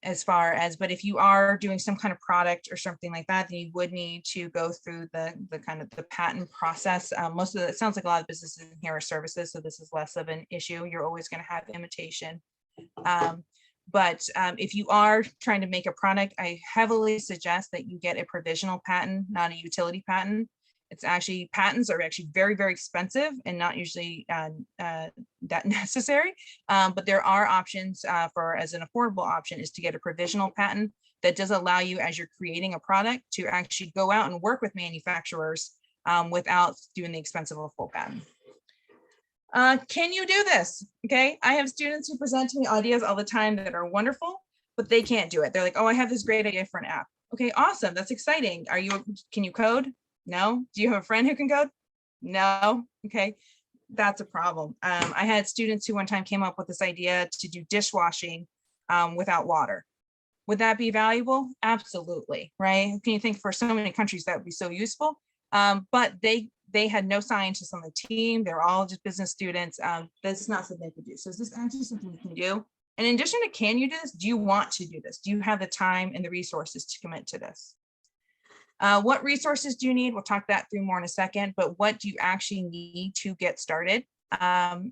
As far as, but if you are doing some kind of product or something like that, then you would need to go through the kind of the patent process. Most of it sounds like a lot of businesses in here are services, so this is less of an issue. You're always going to have imitation. But if you are trying to make a product, I heavily suggest that you get a provisional patent, not a utility patent. It's actually, patents are actually very, very expensive and not usually that necessary. But there are options as an affordable option is to get a provisional patent that does allow you, as you're creating a product, to actually go out and work with manufacturers without doing the expense of a full patent. Can you do this? Okay, I have students who present to me ideas all the time that are wonderful, but they can't do it. They're like, oh, I have this great idea for an app. Okay, awesome, that's exciting. Can you code? No. Do you have a friend who can code? No. Okay, that's a problem. I had students who one time came up with this idea to do dishwashing without water. Would that be valuable? Absolutely, right? Can you think for so many countries that would be so useful? But they had no scientists on the team. They're all just business students. That's not something they could do. So is this actually something you can do? And in addition to can you do this, do you want to do this? Do you have the time and the resources to commit to this? What resources do you need? We'll talk that through more in a second, but what do you actually need to get started to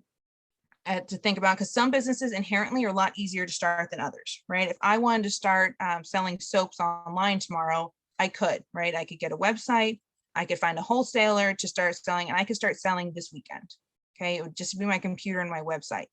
think about? Because some businesses inherently are a lot easier to start than others, right? If I wanted to start selling soaps online tomorrow, I could, right? I could get a website, I could find a wholesaler to start selling, and I could start selling this weekend, okay? It would just be my computer and my website.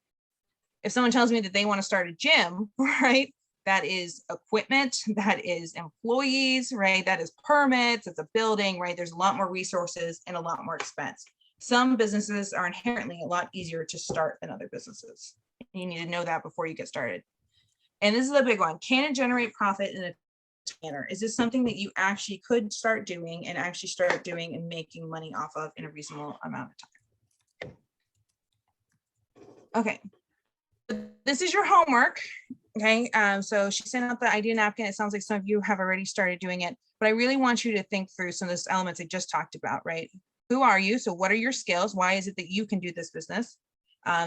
If someone tells me that they want to start a gym, right? That is equipment, that is employees, right? That is permits, it's a building, right? There's a lot more resources and a lot more expense. Some businesses are inherently a lot easier to start than other businesses. You need to know that before you get started. And this is a big one. Can it generate profit in a manner? Is this something that you actually could start doing and making money off of in a reasonable amount of time? Okay. This is your homework. Okay. So she sent out the idea napkin. It sounds like some of you have already started doing it, but I really want you to think through some of those elements I just talked about, right? Who are you? So what are your skills? Why is it that you can do this business?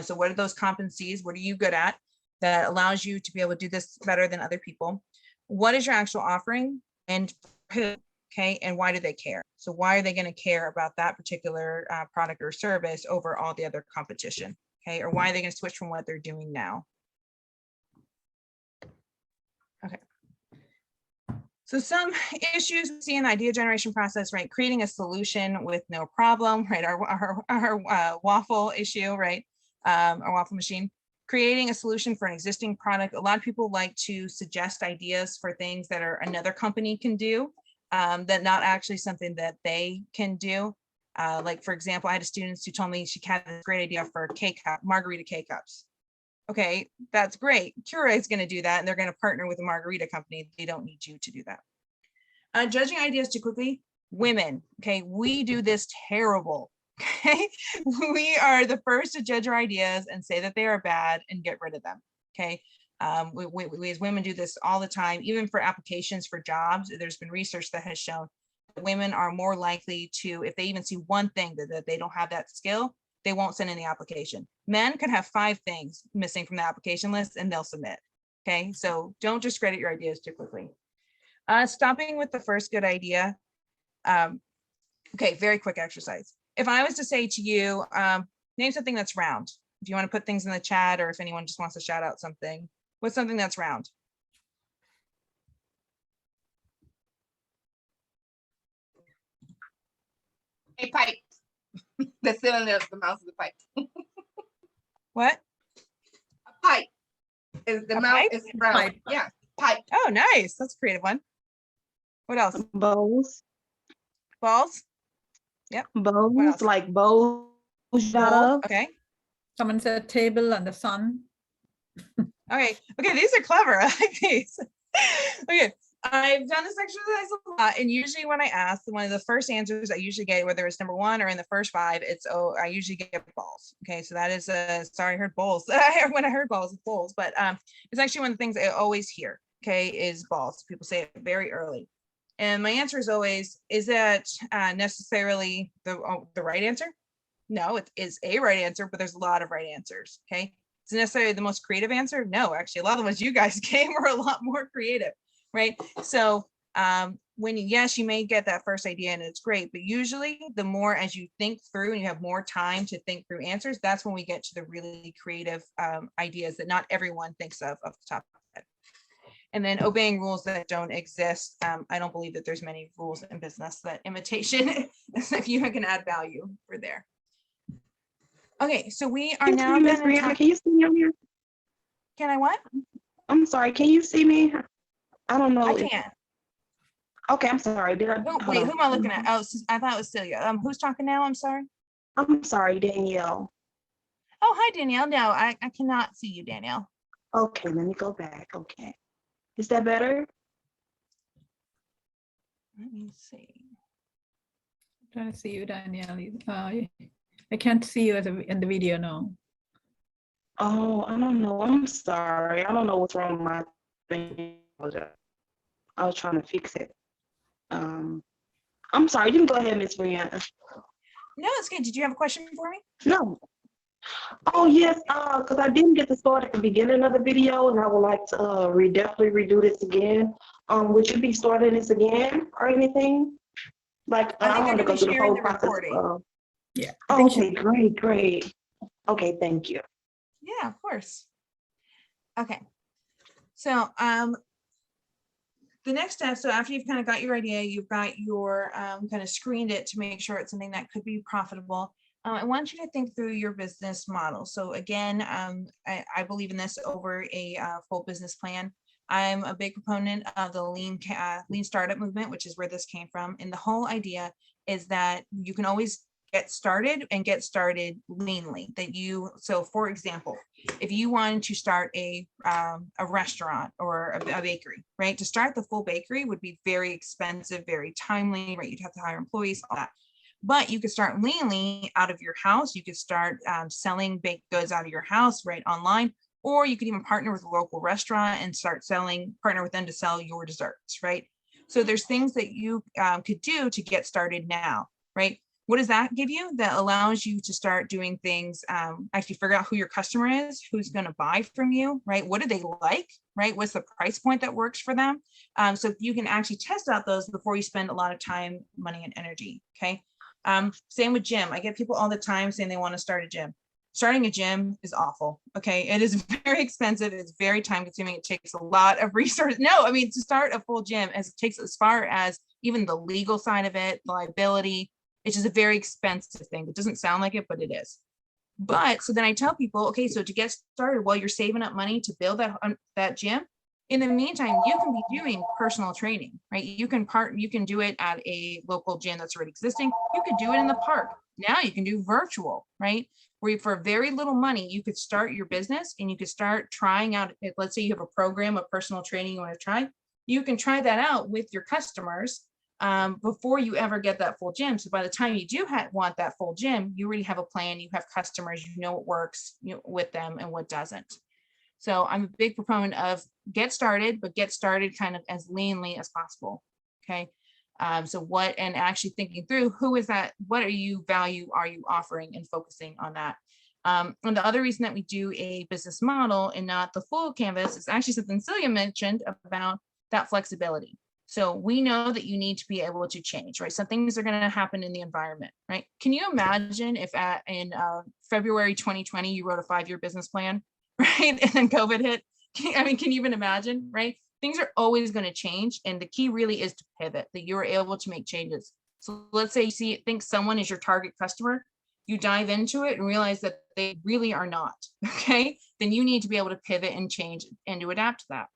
So what are those competencies? What are you good at that allows you to be able to do this better than other people? What is your actual offering and who? Okay, and why do they care? So why are they going to care about that particular product or service over all the other competition? Okay, or why are they going to switch from what they're doing now? Okay. So some issues we see in the idea generation process, right? Creating a solution with no problem, right? Our waffle issue, right? Our waffle machine. Creating a solution for an existing product. A lot of people like to suggest ideas for things that are another company can do, that not actually something that they can do. Like for example, I had a student who told me she had a great idea for margarita K-cups. Okay, that's great. Keurig is going to do that, and they're going to partner with a margarita company. They don't need you to do that. Judging ideas too quickly, women. Okay, we do this terrible. Okay, we are the first to judge our ideas and say that they are bad and get rid of them. Okay, we as women do this all the time, even for applications for jobs. There's been research that has shown that women are more likely to, if they even see one thing that they don't have that skill, they won't send in the application. Men could have 5 things missing from the application list and they'll submit. Okay, so don't discredit your ideas too quickly. Stopping with the first good idea. Okay, very quick exercise. If I was to say to you, name something that's round. If you want to put things in the chat, or if anyone just wants to shout out something, what's something that's round? A pipe. The cylinder of the mouth of the pipe. What? A pipe. Is the mouth is round. Pipe. Yeah, pipe. Oh, nice. That's a creative one. What else? Bowls. Balls? Yep. Bowls, like bowls. Bowl. Okay. Someone said table and the sun. Okay. Okay. These are clever. I like these. Okay. I've done this exercise a lot, and usually when I ask, one of the first answers I usually get, whether it's number 1 or in the first 5, it's, oh, I usually get balls. Okay, so that is sorry, I heard bowls. When I heard balls, it's bowls, but it's actually one of the things I always hear. Okay, is balls. People say it very early, and my answer is always, is that necessarily the right answer? No, it is a right answer, but there's a lot of right answers. Okay, is it necessarily the most creative answer? No, actually, a lot of the ones you guys gave were a lot more creative. Right. So when yes, you may get that first idea and it's great, but usually the more as you think through and you have more time to think through answers, that's when we get to the really creative ideas that not everyone thinks of the top of their head. And then obeying rules that don't exist. I don't believe that there's many rules in business that imitation, if you can add value for there. Okay, so we are now Miss Brianna, can you see me on here? Can I what? I'm sorry, can you see me? I don't know. I can't. Okay, I'm sorry. Did I? Wait, who am I looking at? Oh, I thought it was Celia. Who's talking now? I'm sorry. I'm sorry, Danielle. Oh, hi, Danielle. No, I cannot see you, Danielle. Okay, let me go back. Okay. Is that better? Let me see. I'm trying to see you, Danielle. I can't see you in the video now. Oh, I don't know. I'm sorry. I don't know what's wrong with my thing. I was trying to fix it. I'm sorry. You can go ahead, Miss Brianna. No, it's good. Did you have a question for me? No. Oh yes, because I didn't get to start at the beginning of the video, and I would like to definitely redo this again. Would you be starting this again or anything? Like I want to go through the whole process. Yeah. Okay, great. Okay, thank you. Yeah, of course. Okay. So the next step, so after you've kind of got your idea, you've got your kind of screened it to make sure it's something that could be profitable. I want you to think through your business model. So again, I believe in this over a full business plan. I'm a big proponent of the lean startup movement, which is where this came from. And the whole idea is that you can always get started and get started leanly. So for example, if you wanted to start a restaurant or a bakery, right? To start the full bakery would be very expensive, very timely, right? You'd have to hire employees, all that. But you could start leanly out of your house. You could start selling baked goods out of your house, right, online, or you could even partner with a local restaurant and partner with them to sell your desserts, right? So there's things that you could do to get started now, right? What does that give you? That allows you to start doing things, actually figure out who your customer is, who's going to buy from you, right? What do they like, right? What's the price point that works for them? So you can actually test out those before you spend a lot of time, money, and energy, okay? Same with gym. I get people all the time saying they want to start a gym. Starting a gym is awful. Okay. It is very expensive. It's very time consuming. It takes a lot of resources. No, I mean, to start a full gym, it takes as far as even the legal side of it, the liability. It's just a very expensive thing. It doesn't sound like it, but it is. But so then I tell people, okay, so to get started, while you're saving up money to build that gym, in the meantime, you can be doing personal training, right? You can do it at a local gym that's already existing. You could do it in the park. Now you can do virtual, right? Where for very little money, you could start your business and you could start trying out. Let's say you have a program of personal training you want to try. You can try that out with your customers before you ever get that full gym. So by the time you do want that full gym, you already have a plan. You have customers. You know what works with them and what doesn't. So I'm a big proponent of get started, but get started kind of as leanly as possible. Okay. And actually thinking through who is that, what value are you offering and focusing on that. And the other reason that we do a business model and not the full canvas is actually something Celia mentioned about that flexibility. So we know that you need to be able to change, right? Some things are going to happen in the environment, right? Can you imagine if in February 2020, you wrote a 5-year business plan, right? And then COVID hit. Can you even imagine, right? Things are always going to change. And the key really is to pivot, that you're able to make changes. So let's say you think someone is your target customer, you dive into it and realize that they really are not, okay? Then you need to be able to pivot and change and to adapt to that.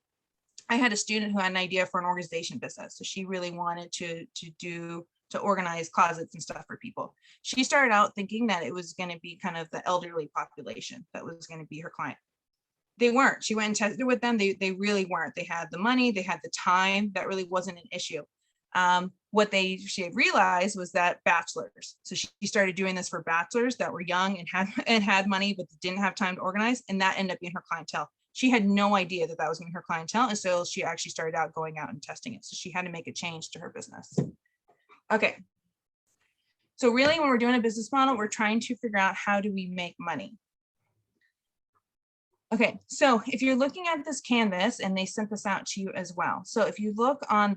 I had a student who had an idea for an organization business. So she really wanted to organize closets and stuff for people. She started out thinking that it was going to be kind of the elderly population that was going to be her client. They weren't. She went and tested with them. They really weren't. They had the money, they had the time. That really wasn't an issue. What she had realized was that bachelors. So she started doing this for bachelors that were young and had money, but didn't have time to organize. And that ended up being her clientele. She had no idea that was going to be her clientele. And so she actually started out going out and testing it. So she had to make a change to her business. Okay. So really, when we're doing a business model, we're trying to figure out how do we make money. Okay, so if you're looking at this canvas, and they sent this out to you as well. So if you look on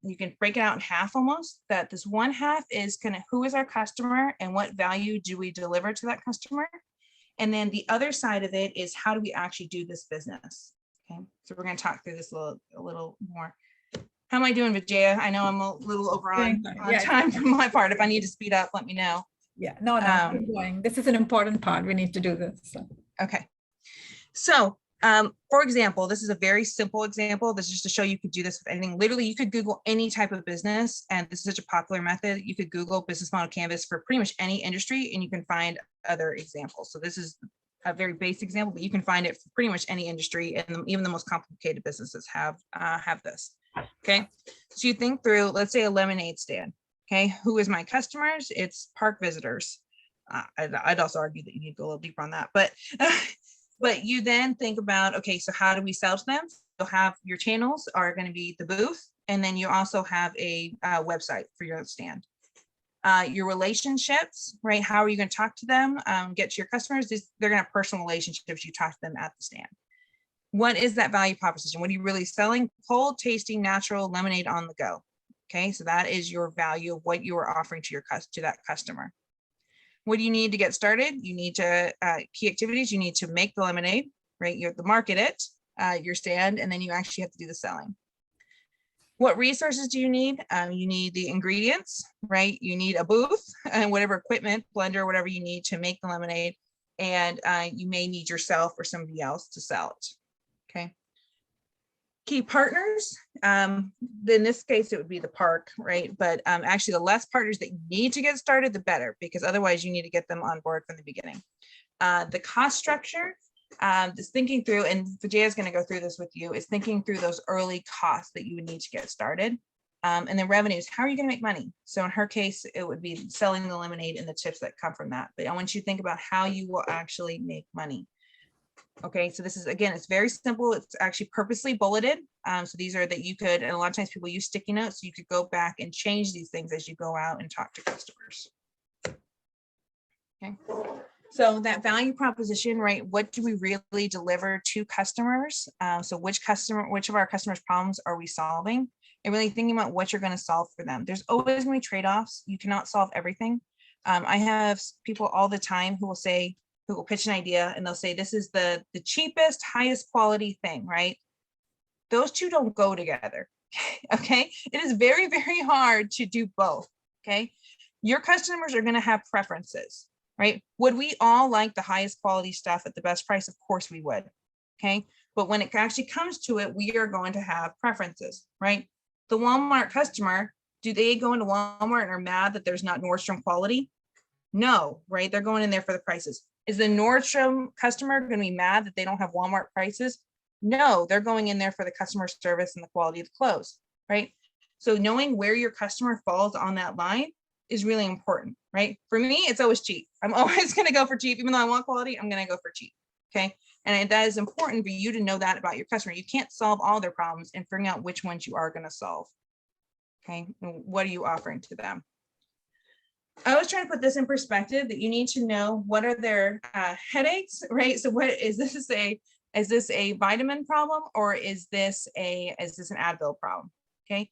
you can break it out in half almost, that this one half is kind of who is our customer and what value do we deliver to that customer? And then the other side of it is how do we actually do this business? Okay, so we're going to talk through this a little more. How am I doing, Vijaya? I know I'm a little over on time from my part. If I need to speed up, let me know. Yeah, no, keep going. This is an important part. We need to do this. So. Okay. So, for example, this is a very simple example. This is just to show you could do this with anything. Literally, you could Google any type of business, and this is such a popular method. You could Google business model canvas for pretty much any industry, and you can find other examples. So this is a very basic example, but you can find it for pretty much any industry, and even the most complicated businesses have this. Okay, so you think through, let's say a lemonade stand. Okay, who is my customers? It's park visitors. I'd also argue that you need to go a little deeper on that, but but you then think about, okay, so how do we sell to them? You'll have your channels are going to be the booth, and then you also have a website for your stand. Your relationships, right? How are you going to talk to them? Get to your customers? They're going to have personal relationships. You talk to them at the stand. What is that value proposition? What are you really selling? Cold, tasting, natural lemonade on the go. Okay, so that is your value of what you are offering to that customer. What do you need to get started? You need to key activities. You need to make the lemonade, right? You have to market it, your stand, and then you actually have to do the selling. What resources do you need? You need the ingredients, right? You need a booth and whatever equipment, blender, whatever you need to make the lemonade. And you may need yourself or somebody else to sell it. Okay. Key partners. In this case, it would be the park, right? But actually, the less partners that you need to get started, the better, because otherwise you need to get them on board from the beginning. The cost structure. Is thinking through, and Vijaya is going to go through this with you, is thinking through those early costs that you would need to get started. And then revenues, how are you going to make money? So in her case, it would be selling the lemonade and the tips that come from that. But I want you to think about how you will actually make money. Okay, so this is, again, it's very simple. It's actually purposely bulleted. So these are that you could, and a lot of times people use sticky notes, so you could go back and change these things as you go out and talk to customers. Okay. So that value proposition, right? What do we really deliver to customers? So which of our customers' problems are we solving? And really thinking about what you're going to solve for them. There's always going to be trade-offs. You cannot solve everything. I have people all the time who will pitch an idea and they'll say, this is the cheapest, highest quality thing, right? Those two don't go together. Okay. It is very, very hard to do both. Okay. Your customers are going to have preferences. Right? Would we all like the highest quality stuff at the best price? Of course we would. Okay. But when it actually comes to it, we are going to have preferences, right? The Walmart customer, do they go into Walmart and are mad that there's not Nordstrom quality? No, right? They're going in there for the prices. Is the Nordstrom customer going to be mad that they don't have Walmart prices? No, they're going in there for the customer service and the quality of the clothes, right? So knowing where your customer falls on that line is really important, right? For me, it's always cheap. I'm always going to go for cheap. Even though I want quality, I'm going to go for cheap. Okay. And that is important for you to know that about your customer. You can't solve all their problems, and figuring out which ones you are going to solve. Okay. And what are you offering to them? I was trying to put this in perspective, that you need to know what are their headaches, right? So what is this a vitamin problem, or is this an Advil problem? Okay.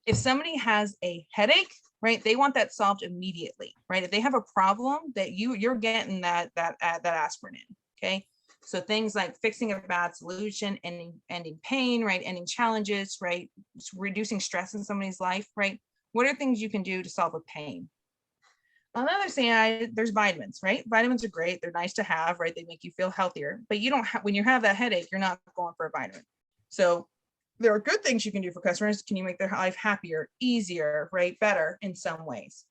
If somebody has a headache, right, they want that solved immediately, right? If they have a problem, that you're getting that aspirin in, okay? So things like fixing a bad solution, ending pain, right? Ending challenges, right? Reducing stress in somebody's life, right? What are things you can do to solve a pain? On the other side, there's vitamins, right? Vitamins are great. They're nice to have, right? They make you feel healthier, but you don't have, when you have that headache, you're not going for a vitamin. So there are good things you can do for customers. Can you make their life happier, easier, right? Better in some ways.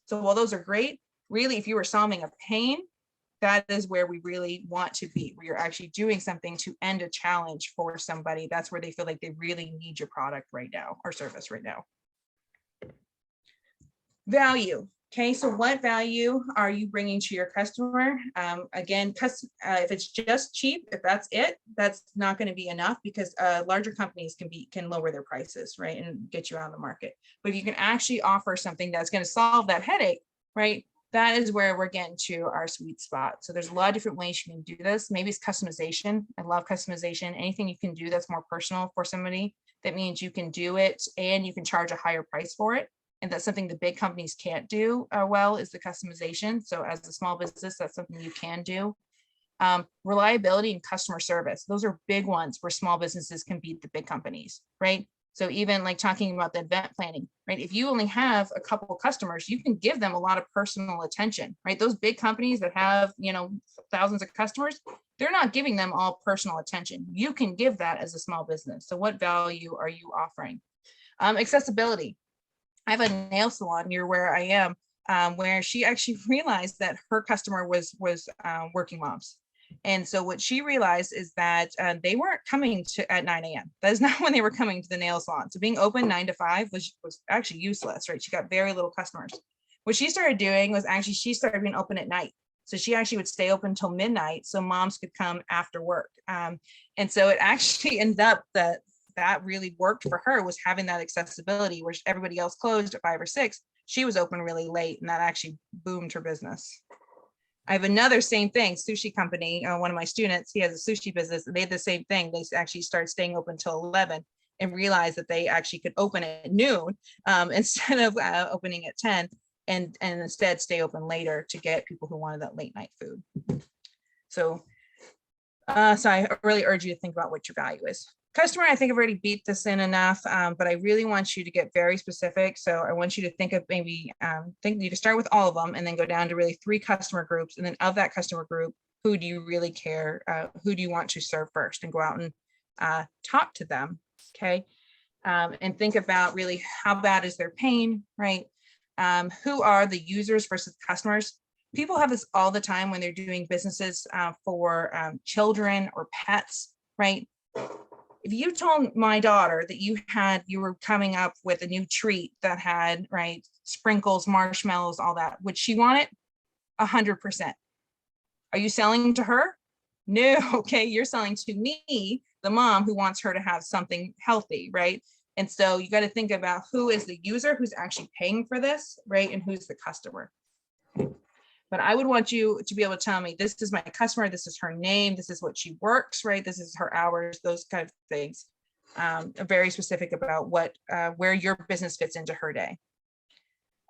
So while those are great, really, if you were solving a pain, that is where we really want to be, where you're actually doing something to end a challenge for somebody. That's where they feel like they really need your product right now or service right now. Value. Okay, so what value are you bringing to your customer? Again, if it's just cheap, if that's it, that's not going to be enough, because larger companies can lower their prices, right, and get you on the market. But if you can actually offer something that's going to solve that headache, right, that is where we're getting to our sweet spot. So there's a lot of different ways you can do this. Maybe it's customization. I love customization. Anything you can do that's more personal for somebody, that means you can do it and you can charge a higher price for it. And that's something the big companies can't do well, is the customization. So as a small business, that's something you can do. Reliability and customer service. Those are big ones where small businesses can beat the big companies, right? So even like talking about the event planning, right? If you only have a couple of customers, you can give them a lot of personal attention, right? Those big companies that have, thousands of customers, they're not giving them all personal attention. You can give that as a small business. So what value are you offering? Accessibility. I have a nail salon near where I am, where she actually realized that her customer was working moms. And so what she realized is that they weren't coming at 9 a.m. That is not when they were coming to the nail salon. So being open 9 to 5 was actually useless, right? She got very little customers. What she started doing was actually she started being open at night. So she actually would stay open until midnight so moms could come after work. And so it actually ended up that really worked for her, was having that accessibility, where everybody else closed at 5 or 6. She was open really late, and that actually boomed her business. I have another same thing, sushi company. One of my students, he has a sushi business. They had the same thing. They actually started staying open until 11 and realized that they actually could open at noon instead of opening at 10, and instead stay open later to get people who wanted that late night food. So I really urge you to think about what your value is. Customer, I think I've already beat this in enough, but I really want you to get very specific. So I want you to think of maybe, think you can start with all of them and then go down to really 3 customer groups. And then of that customer group, who do you really care? Who do you want to serve first, and go out and talk to them, okay? And think about really how bad is their pain, right? Who are the users versus customers? People have this all the time when they're doing businesses for children or pets, right? If you told my daughter that you were coming up with a new treat that had, right, sprinkles, marshmallows, all that, would she want it? 100%. Are you selling to her? No, okay, you're selling to me, the mom who wants her to have something healthy, right? And so you got to think about who is the user who's actually paying for this, right? And who's the customer. But I would want you to be able to tell me, this is my customer, this is her name, this is what she works, right? This is her hours, those kind of things. Very specific about where your business fits into her day.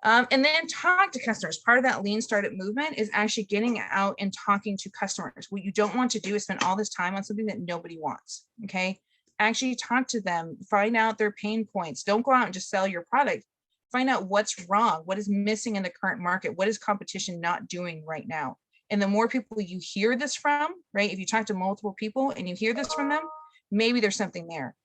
And then talk to customers. Part of that lean startup movement is actually getting out and talking to customers. What you don't want to do is spend all this time on something that nobody wants, okay? Actually talk to them, find out their pain points. Don't go out and just sell your product. Find out what's wrong, what is missing in the current market, what is competition not doing right now. And the more people you hear this from, right? If you talk to multiple people and you hear this from them, maybe there's something there.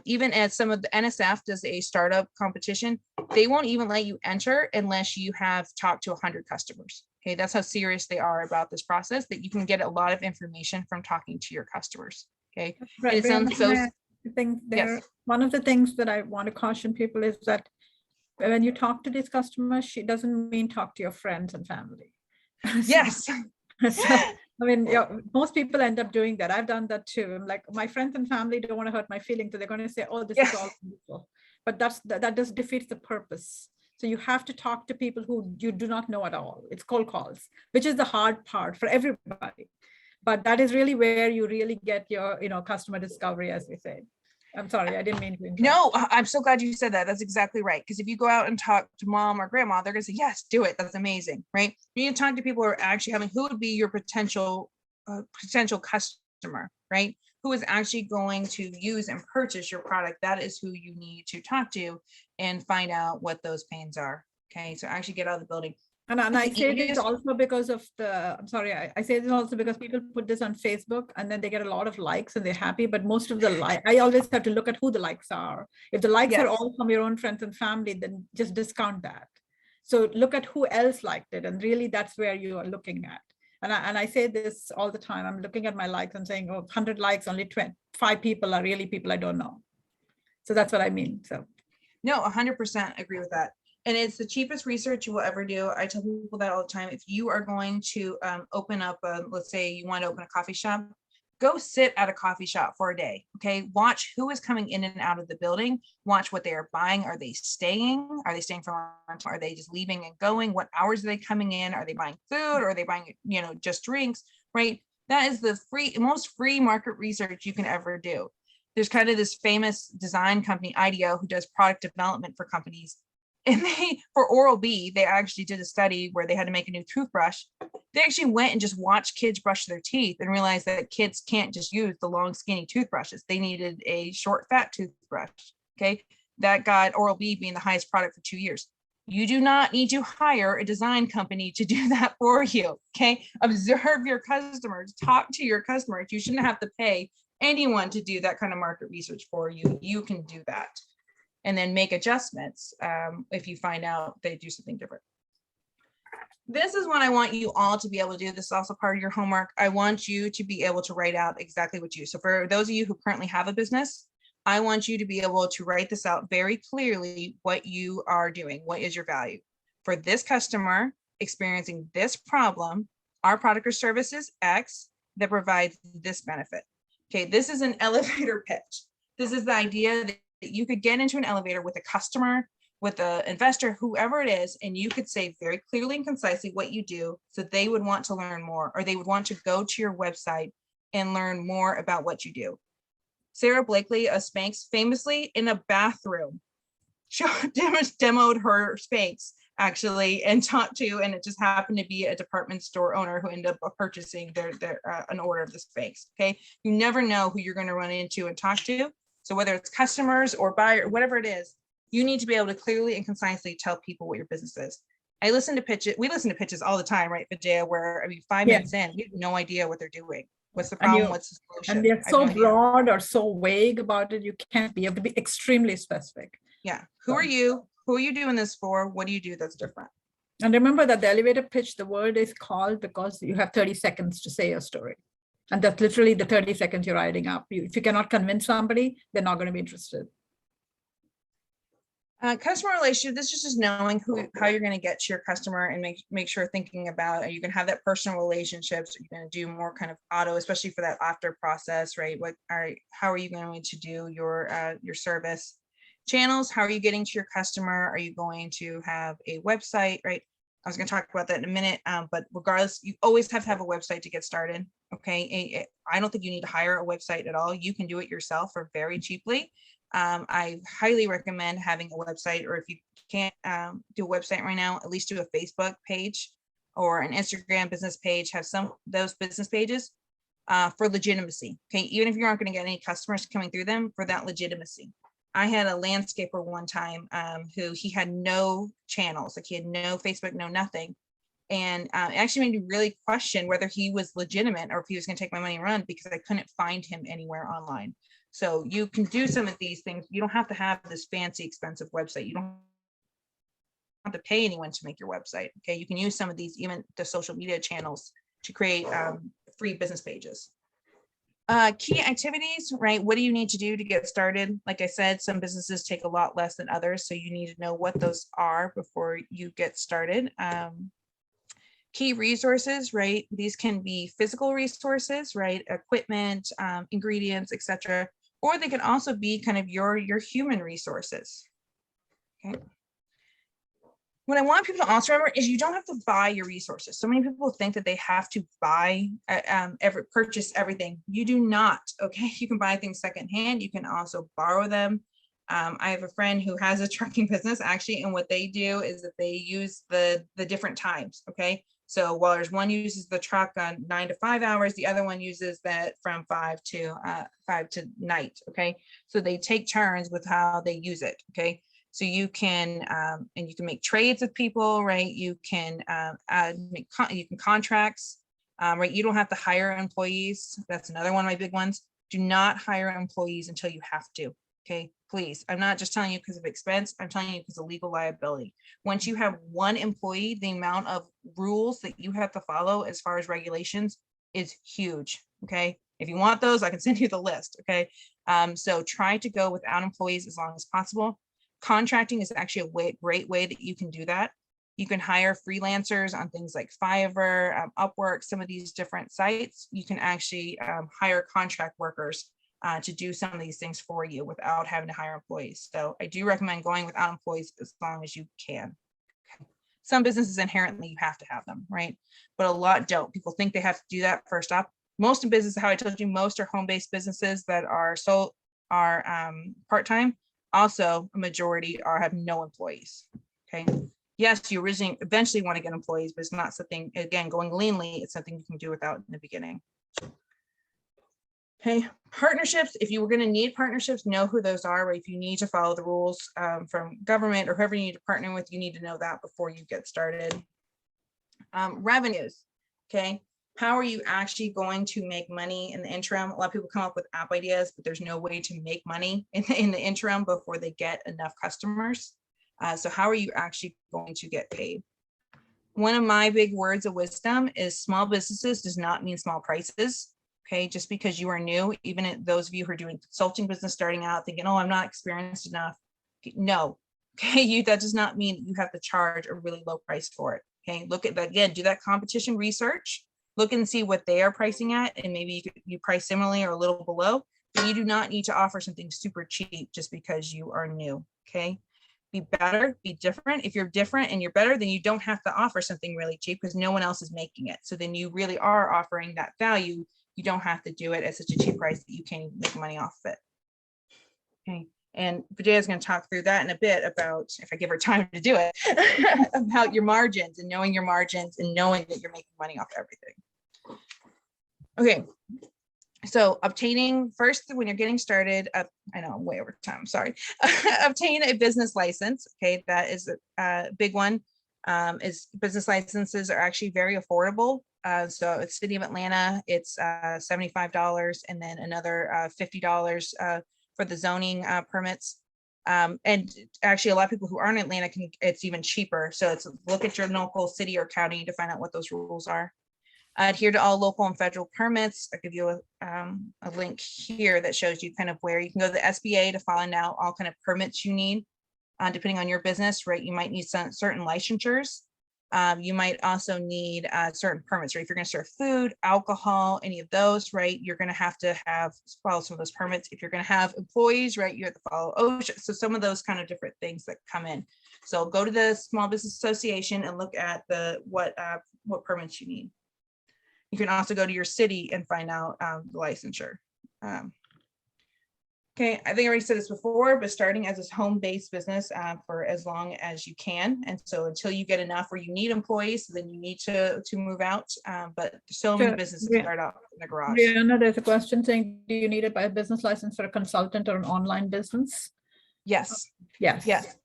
Even as some of the NSF does a startup competition, they won't even let you enter unless you have talked to 100 customers. Okay, that's how serious they are about this process, that you can get a lot of information from talking to your customers. Okay, right. And it sounds so. I think one of the things that I want to caution people is that when you talk to these customers, she doesn't mean talk to your friends and family. Yes. So, I mean, most people end up doing that. I've done that too. I'm like, my friends and family don't want to hurt my feelings, so they're going to say, "Oh, this is all wonderful," but that just defeats the purpose. So you have to talk to people who you do not know at all. It's cold calls, which is the hard part for everybody. But that is really where you really get your, customer discovery, as we say. I'm sorry, I didn't mean to interrupt. No, I'm so glad you said that. That's exactly right. Because if you go out and talk to mom or grandma, they're going to say, yes, do it. That's amazing, right? You need to talk to people who are actually who would be your potential customer, right? Who is actually going to use and purchase your product. That is who you need to talk to and find out what those pains are. Okay, so actually get out of the building. And I say this also because of I say this also because people put this on Facebook and then they get a lot of likes and they're happy, but most of the I always have to look at who the likes are. If the likes are all from your own friends and family, then just discount that. So look at who else liked it. And really that's where you are looking at. And I say this all the time. I'm looking at my likes and saying, oh, 100 likes, only 5 people are really people I don't know. So that's what I mean. So no, 100% agree with that. And it's the cheapest research you will ever do. I tell people that all the time. If you are going to open up, let's say you want to open a coffee shop, go sit at a coffee shop for a day. Okay. Watch who is coming in and out of the building. Watch what they are buying. Are they staying? Are they staying for lunch? Are they just leaving and going? What hours are they coming in? Are they buying food, or are they buying, just drinks? Right. That is the most free market research you can ever do. There's kind of this famous design company, IDEO, who does product development for companies. And for Oral-B, they actually did a study where they had to make a new toothbrush. They actually went and just watched kids brush their teeth and realized that kids can't just use the long, skinny toothbrushes. They needed a short, fat toothbrush. Okay. That got Oral-B being the highest product for 2 years. You do not need to hire a design company to do that for you. Okay. Observe your customers, talk to your customers. You shouldn't have to pay anyone to do that kind of market research for you. You can do that. And then make adjustments if you find out they do something different. This is what I want you all to be able to do. This is also part of your homework. I want you to be able to write out exactly what you do. So for those of you who currently have a business, I want you to be able to write this out very clearly, what you are doing. What is your value? For this customer experiencing this problem, our product or service is X that provides this benefit. Okay, this is an elevator pitch. This is the idea that you could get into an elevator with a customer, with an investor, whoever it is, and you could say very clearly and concisely what you do, so they would want to learn more, or they would want to go to your website and learn more about what you do. Sarah Blakely of Spanx famously in a bathroom demoed her Spanx actually and talk to, and it just happened to be a department store owner who ended up purchasing an order of the space. Okay, you never know who you're going to run into and talk to. So whether it's customers or buyer, whatever it is, you need to be able to clearly and concisely tell people what your business is. I listen to pitches. We listen to pitches all the time, right, Vijaya? Where, I mean, 5 minutes in, we have no idea what they're doing. What's the problem? What's the solution? And they're so broad or so vague about it. You can't be able to be extremely specific. Yeah. Who are you? Who are you doing this for? What do you do that's different? And remember that the elevator pitch, the word is called because you have 30 seconds to say your story. And that's literally the 30 seconds you're writing up. If you cannot convince somebody, they're not going to be interested. Customer relationship, this is just knowing how you're going to get to your customer and make sure thinking about, are you going to have that personal relationships? Are you going to do more kind of auto, especially for that after process, right? How are you going to do your service channels? How are you getting to your customer? Are you going to have a website, right? I was going to talk about that in a minute, but regardless, you always have to have a website to get started. Okay, I don't think you need to hire a website at all. You can do it yourself for very cheaply. I highly recommend having a website, or if you can't do a website right now, at least do a Facebook page or an Instagram business page. Have some of those business pages for legitimacy. Okay, even if you aren't going to get any customers coming through them, for that legitimacy. I had a landscaper one time who he had no channels, like he had no Facebook, no nothing. And it actually made me really question whether he was legitimate or if he was going to take my money and run, because I couldn't find him anywhere online. So you can do some of these things. You don't have to have this fancy, expensive website. You don't have to pay anyone to make your website. Okay, you can use some of these, even the social media channels, to create free business pages. Key activities, right? What do you need to do to get started? Like I said, some businesses take a lot less than others, so you need to know what those are before you get started. Key resources, right? These can be physical resources, right? Equipment, ingredients, etc. Or they can also be kind of your human resources. Okay. What I want people to also remember is you don't have to buy your resources. So many people think that they have to buy, purchase everything. You do not, okay? You can buy things secondhand. You can also borrow them. I have a friend who has a trucking business actually, and what they do is that they use the different times, okay? So while there's one uses the truck on 9 to 5 hours, the other one uses that from 5 to night, okay? So they take turns with how they use it, okay? So you can, and you can make trades with people, right? You can you can contracts, right? You don't have to hire employees. That's another one of my big ones. Do not hire employees until you have to, okay? Please, I'm not just telling you because of expense, I'm telling you because of legal liability. Once you have one employee, the amount of rules that you have to follow as far as regulations is huge, okay? If you want those, I can send you the list, okay? So try to go without employees as long as possible. Contracting is actually a great way that you can do that. You can hire freelancers on things like Fiverr, Upwork, some of these different sites. You can actually hire contract workers to do some of these things for you without having to hire employees. So I do recommend going without employees as long as you can. Some businesses inherently you have to have them, right? But a lot don't. People think they have to do that first off. Most of businesses, how I told you, most are home-based businesses that are part-time. Also, a majority have no employees. Okay. Yes, you eventually want to get employees, but it's not something, again, going leanly, it's something you can do without in the beginning. Okay, partnerships, if you were going to need partnerships, know who those are, right? If you need to follow the rules from government or whoever you need to partner with, you need to know that before you get started. Revenues, okay? How are you actually going to make money in the interim? A lot of people come up with app ideas, but there's no way to make money in the interim before they get enough customers. So how are you actually going to get paid? One of my big words of wisdom is small businesses does not mean small prices. Okay, just because you are new, even those of you who are doing consulting business starting out thinking, oh, I'm not experienced enough. No, okay, that does not mean you have to charge a really low price for it. Okay, look at that again, do that competition research, look and see what they are pricing at, and maybe you price similarly or a little below, but you do not need to offer something super cheap just because you are new. Okay, be better, be different. If you're different and you're better, then you don't have to offer something really cheap because no one else is making it. So then you really are offering that value. You don't have to do it at such a cheap price that you can't even make money off of it. Okay. And Vijaya is going to talk through that in a bit about, if I give her time to do it, about your margins and knowing that you're making money off everything. Okay. So obtaining first, when you're getting started, I know I'm way over time, sorry. Obtain a business license. Okay, that is a big one. Is business licenses are actually very affordable. So it's City of Atlanta, it's $75 and then another $50 for the zoning permits. And actually a lot of people who aren't in Atlanta it's even cheaper. So it's look at your local city or county to find out what those rules are. Adhere to all local and federal permits. I'll give you a link here that shows you kind of where you can go to the SBA to find out all kind of permits you need, depending on your business, right? You might need some certain licensures. You might also need certain permits, right? If you're going to serve food, alcohol, any of those, right? You're going to have follow some of those permits. If you're going to have employees, right? You have to follow OSHA. So some of those kind of different things that come in. So go to the Small Business Association and look at what permits you need. You can also go to your city and find out the licensure. Okay, I think I already said this before, but starting as a home-based business for as long as you can. And so until you get enough where you need employees, then you need to move out. But so many businesses start out in the garage. Brianna, there's a question saying, do you need a business license for a consultant or an online business? Yes. Yes. Yes.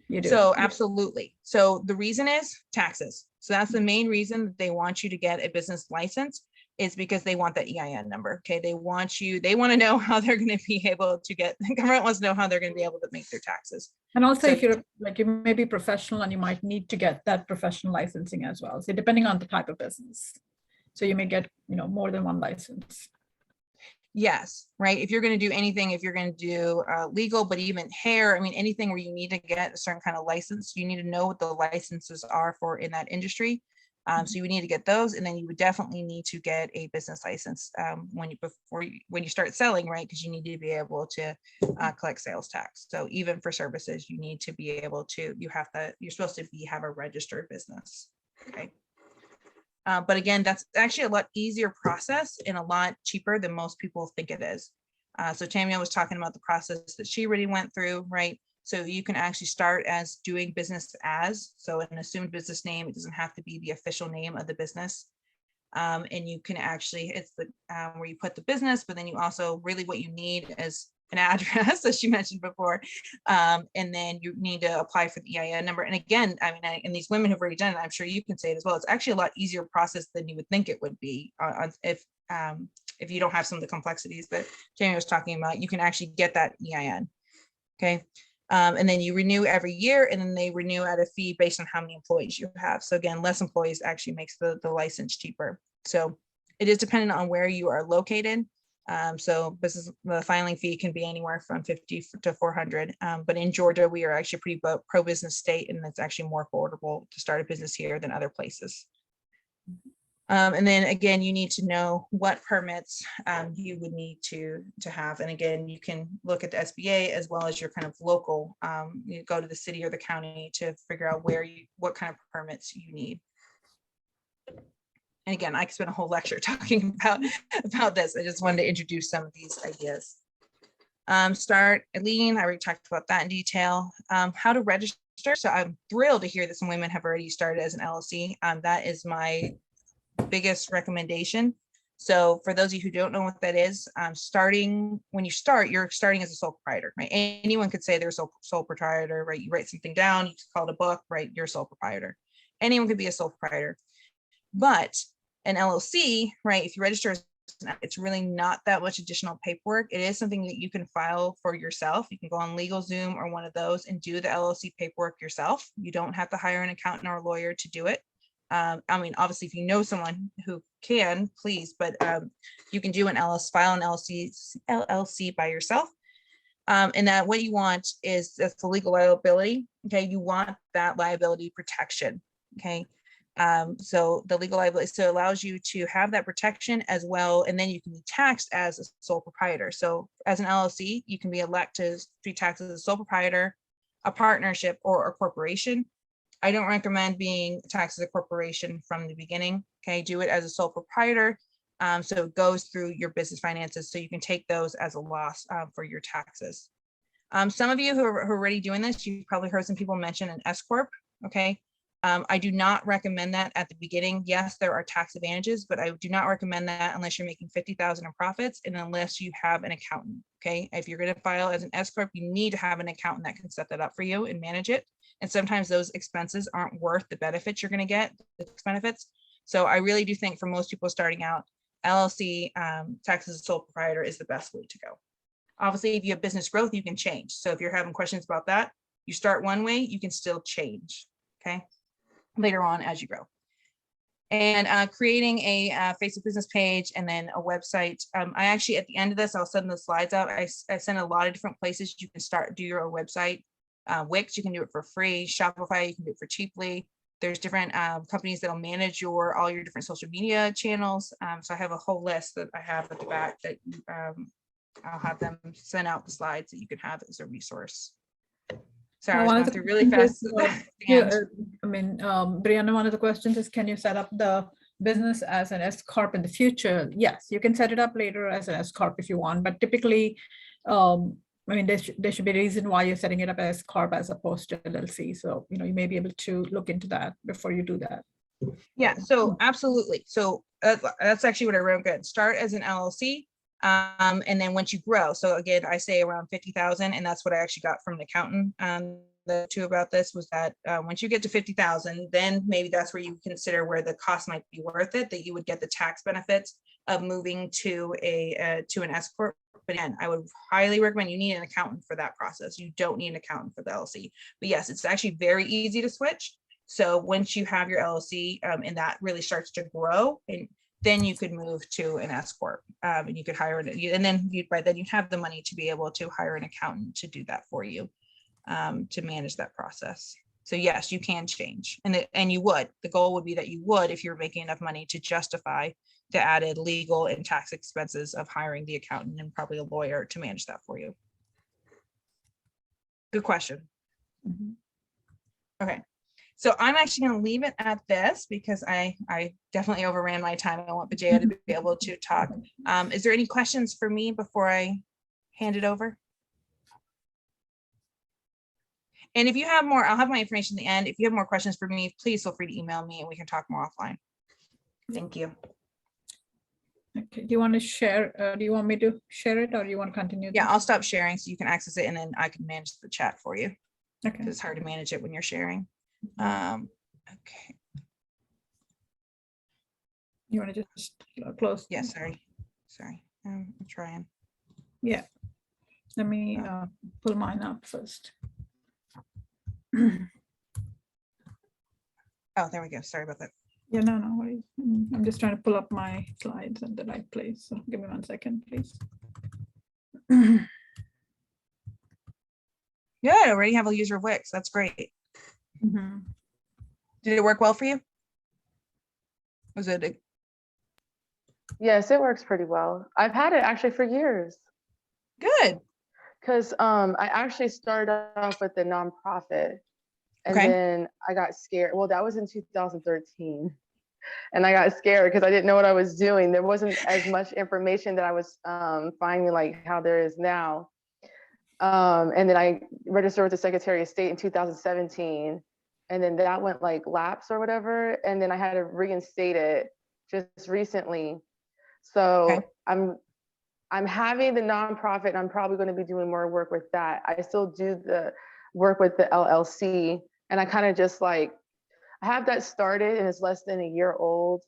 You do. So absolutely. So the reason is taxes. So that's the main reason that they want you to get a business license, is because they want that EIN number. Okay. They want to know how they're going to be able to the government wants to know how they're going to be able to make their taxes. And also, if you're like, you may be professional and you might need to get that professional licensing as well. So depending on the type of business. So you may get, more than one license. Yes, right. If you're going to do anything, if you're going to do legal, but even hair, I mean, anything where you need to get a certain kind of license, you need to know what the licenses are for in that industry. So you would need to get those, and then you would definitely need to get a business license when you start selling, right? Because you need to be able to collect sales tax. So even for services, you need to be able to. You're supposed to have a registered business. Okay. But again, that's actually a lot easier process and a lot cheaper than most people think it is. So Tamia was talking about the process that she already went through, right? So you can actually start as doing business as, so an assumed business name, it doesn't have to be the official name of the business. And you can actually, it's where you put the business, but then you also really what you need is an address, as she mentioned before. And then you need to apply for the EIN number. And again, I mean, and these women have already done it, I'm sure you can say it as well. It's actually a lot easier process than you would think it would be if you don't have some of the complexities that Jamie was talking about. You can actually get that EIN. Okay. And then you renew every year, and then they renew at a fee based on how many employees you have. So again, less employees actually makes the license cheaper. So it is dependent on where you are located. So the filing fee can be anywhere from $50 to $400. But in Georgia, we are actually pretty pro-business state, and it's actually more affordable to start a business here than other places. And then again, you need to know what permits you would need to have. And again, you can look at the SBA as well as your kind of local, you go to the city or the county to figure out what kind of permits you need. And again, I could spend a whole lecture talking about this. I just wanted to introduce some of these ideas. Start lean, I already talked about that in detail. How to register. So I'm thrilled to hear that some women have already started as an LLC. That is my biggest recommendation. So for those of you who don't know what that is, when you start, you're starting as a sole proprietor, right? Anyone could say they're a sole proprietor, right? You write something down, you call it a book, right? You're a sole proprietor. Anyone could be a sole proprietor. But an LLC, right? If you register, it's really not that much additional paperwork. It is something that you can file for yourself. You can go on LegalZoom or one of those and do the LLC paperwork yourself. You don't have to hire an accountant or a lawyer to do it. I mean, obviously, if you know someone who can, please, but you can do file an LLC by yourself. And that what you want is that's the legal liability. Okay, you want that liability protection. Okay. So the legal liability, so it allows you to have that protection as well, and then you can be taxed as a sole proprietor. So as an LLC, you can be elected to be taxed as a sole proprietor, a partnership, or a corporation. I don't recommend being taxed as a corporation from the beginning. Okay, do it as a sole proprietor. So it goes through your business finances, so you can take those as a loss for your taxes. Some of you who are already doing this, you've probably heard some people mention an S Corp, okay? I do not recommend that at the beginning. Yes, there are tax advantages, but I do not recommend that unless you're making 50,000 in profits and unless you have an accountant, okay? If you're gonna file as an S Corp, you need to have an accountant that can set that up for you and manage it. And sometimes those expenses aren't worth the benefits you're gonna get, the tax benefits. So I really do think for most people starting out, LLC, tax as a sole proprietor is the best way to go. Obviously, if you have business growth, you can change. So if you're having questions about that, you start one way, you can still change, okay? Later on as you grow. And creating a Facebook business page and then a website. I actually, at the end of this, I'll send the slides out. I send a lot of different places you can do your own website. Wix, you can do it for free. Shopify, you can do it for cheaply. There's different companies that'll manage all your different social media channels. So I have a whole list that I have at the back that I'll have them send out the slides that you can have as a resource. Sorry, I was going through really fast. Brianna, one of the questions is, can you set up the business as an S Corp in the future? Yes, you can set it up later as an S Corp if you want, but typically, there should be a reason why you're setting it up as Corp as opposed to LLC. So, you may be able to look into that before you do that. Yeah, so absolutely. So that's actually what I wrote. Good. Start as an LLC. And then once you grow, so again, I say around 50,000, and that's what I actually got from an accountant. The two about this was that once you get to 50,000, then maybe that's where you consider where the cost might be worth it, that you would get the tax benefits of moving to an S Corp. But again, I would highly recommend you need an accountant for that process. You don't need an accountant for the LLC. But yes, it's actually very easy to switch. So once you have your LLC and that really starts to grow, and then you could move to an S Corp, and you could hire it, and then you have the money to be able to hire an accountant to do that for you, to manage that process. So yes, you can change, and you would. The goal would be that you would, if you're making enough money to justify the added legal and tax expenses of hiring the accountant and probably a lawyer to manage that for you. Good question. Mm-hmm. Okay. So I'm actually going to leave it at this because I definitely overran my time. I want Vijaya to be able to talk. Is there any questions for me before I hand it over? And if you have more, I'll have my information at the end. If you have more questions for me, please feel free to email me and we can talk more offline. Thank you. Okay. Do you want to share? Do you want me to share it or do you want to continue? Yeah, I'll stop sharing so you can access it and then I can manage the chat for you. Okay. It's hard to manage it when you're sharing. Okay. You want to just close? Yeah, sorry. I'm trying. Yeah. Let me pull mine up first. Oh, there we go. Sorry about that. Yeah, no worries. I'm just trying to pull up my slides in the right place. So give me 1 second, please. Yeah, I already have a user of Wix. That's great. Mm-hmm. Did it work well for you? Was it? Yes, it works pretty well. I've had it actually for years. Good. Because I actually started off with the nonprofit, and then I got scared. Well, that was in 2013, and I got scared because I didn't know what I was doing. There wasn't as much information that I was finding like how there is now. And then I registered with the Secretary of State in 2017, and then that went like lapse or whatever, and then I had to reinstate it just recently. So I'm having the nonprofit, and I'm probably going to be doing more work with that. I still do the work with the LLC, and I kind of just like, I have that started and it's less than a year old.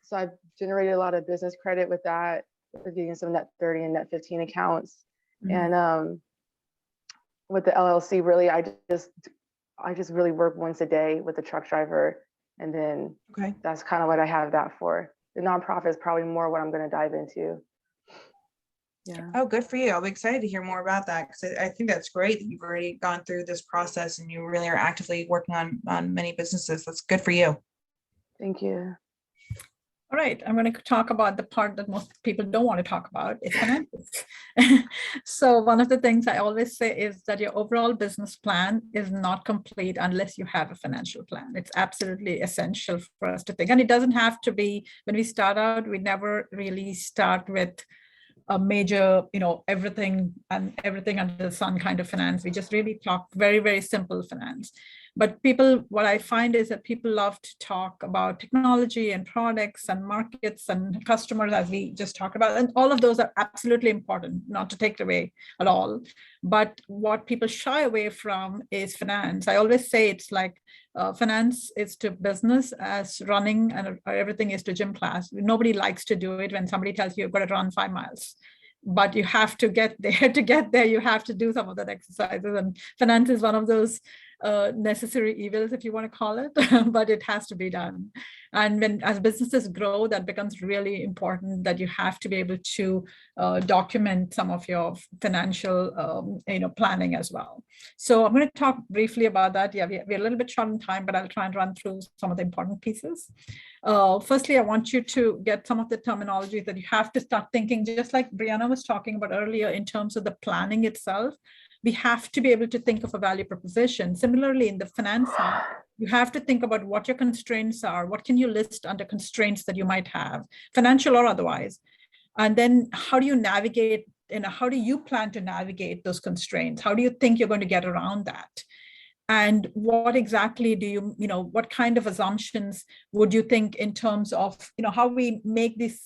So I've generated a lot of business credit with that, with getting some Net 30 and Net 15 accounts. Mm-hmm. And with the LLC, really, I just really work once a day with the truck driver. And then that's kind of what I have that for. The nonprofit is probably more what I'm going to dive into. Yeah. Oh, good for you. I'll be excited to hear more about that because I think that's great that you've already gone through this process and you really are actively working on many businesses. That's good for you. Thank you. All right, I'm going to talk about the part that most people don't want to talk about, is finances. So one of the things I always say is that your overall business plan is not complete unless you have a financial plan. It's absolutely essential for us to think. And it doesn't have to be, when we start out, we never really start with a major, everything under the sun kind of finance. We just really talk very, very simple finance. But what I find is that people love to talk about technology and products and markets and customers, as we just talked about. And all of those are absolutely important, not to take it away at all. But what people shy away from is finance. I always say it's like finance is to business as running and everything is to gym class. Nobody likes to do it when somebody tells you you've got to run 5 miles. But you have to get there. To get there, you have to do some of that exercises. And finance is one of those necessary evils, if you want to call it, but it has to be done. And as businesses grow, that becomes really important, that you have to be able to document some of your financial planning as well. So I'm going to talk briefly about that. Yeah, we're a little bit short on time, but I'll try and run through some of the important pieces. Firstly, I want you to get some of the terminology that you have to start thinking, just like Brianna was talking about earlier, in terms of the planning itself. We have to be able to think of a value proposition. Similarly, in the finance side, you have to think about what your constraints are. What can you list under constraints that you might have, financial or otherwise? And then how do you navigate, how do you plan to navigate those constraints? How do you think you're going to get around that? And what exactly do you, what kind of assumptions would you think in terms of, how we make these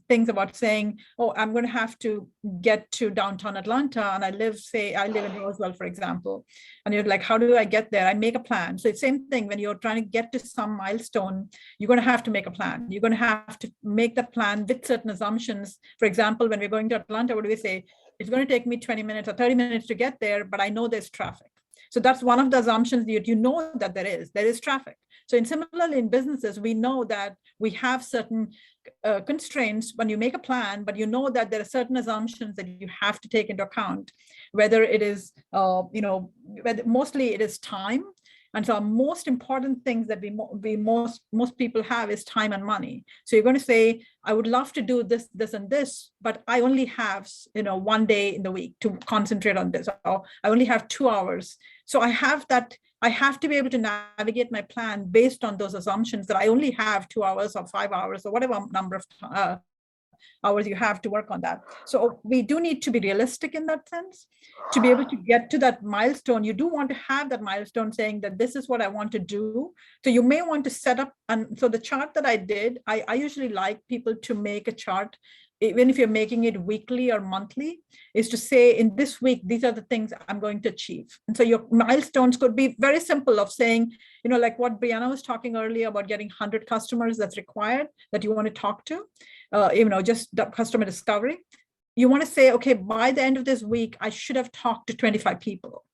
things about saying, oh, I'm going to have to get to downtown Atlanta and I live in Roswell, for example. And you're like, how do I get there? I make a plan. So it's the same thing when you're trying to get to some milestone, you're going to have to make a plan. You're going to have to make the plan with certain assumptions. For example, when we're going to Atlanta, what do we say? It's going to take me 20 minutes or 30 minutes to get there, but I know there's traffic. So that's one of the assumptions that you know that there is traffic. So similarly in businesses, we know that we have certain constraints when you make a plan, but you know that there are certain assumptions that you have to take into account, whether it is, mostly it is time. And so our most important things that most people have is time and money. So you're going to say, I would love to do this, this, and this, but I only have, 1 day in the week to concentrate on this. Or I only have 2 hours. So I have to be able to navigate my plan based on those assumptions that I only have 2 hours or 5 hours or whatever number of hours you have to work on that. So we do need to be realistic in that sense. To be able to get to that milestone, you do want to have that milestone saying that this is what I want to do. So you may want to set up, and so the chart that I did, I usually like people to make a chart, even if you're making it weekly or monthly, is to say in this week, these are the things I'm going to achieve. And so your milestones could be very simple of saying, like what Brianna was talking earlier about getting 100 customers that's required that you want to talk to, just customer discovery. You want to say, okay, by the end of this week, I should have talked to 25 people.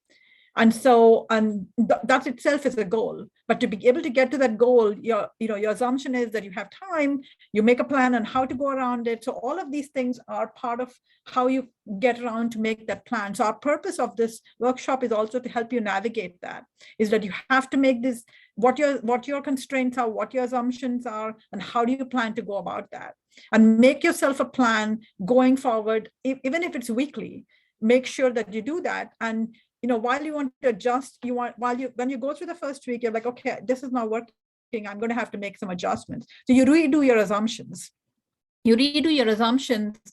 And so, that itself is a goal. But to be able to get to that goal, your assumption is that you have time, you make a plan on how to go around it. So all of these things are part of how you get around to make that plan. So our purpose of this workshop is also to help you navigate that, is that you have to make this, what your constraints are, what your assumptions are, and how do you plan to go about that? And make yourself a plan going forward, even if it's weekly, make sure that you do that. And while you want to adjust, when you go through the first week, you're like, okay, this is not working. I'm going to have to make some adjustments. So you redo your assumptions.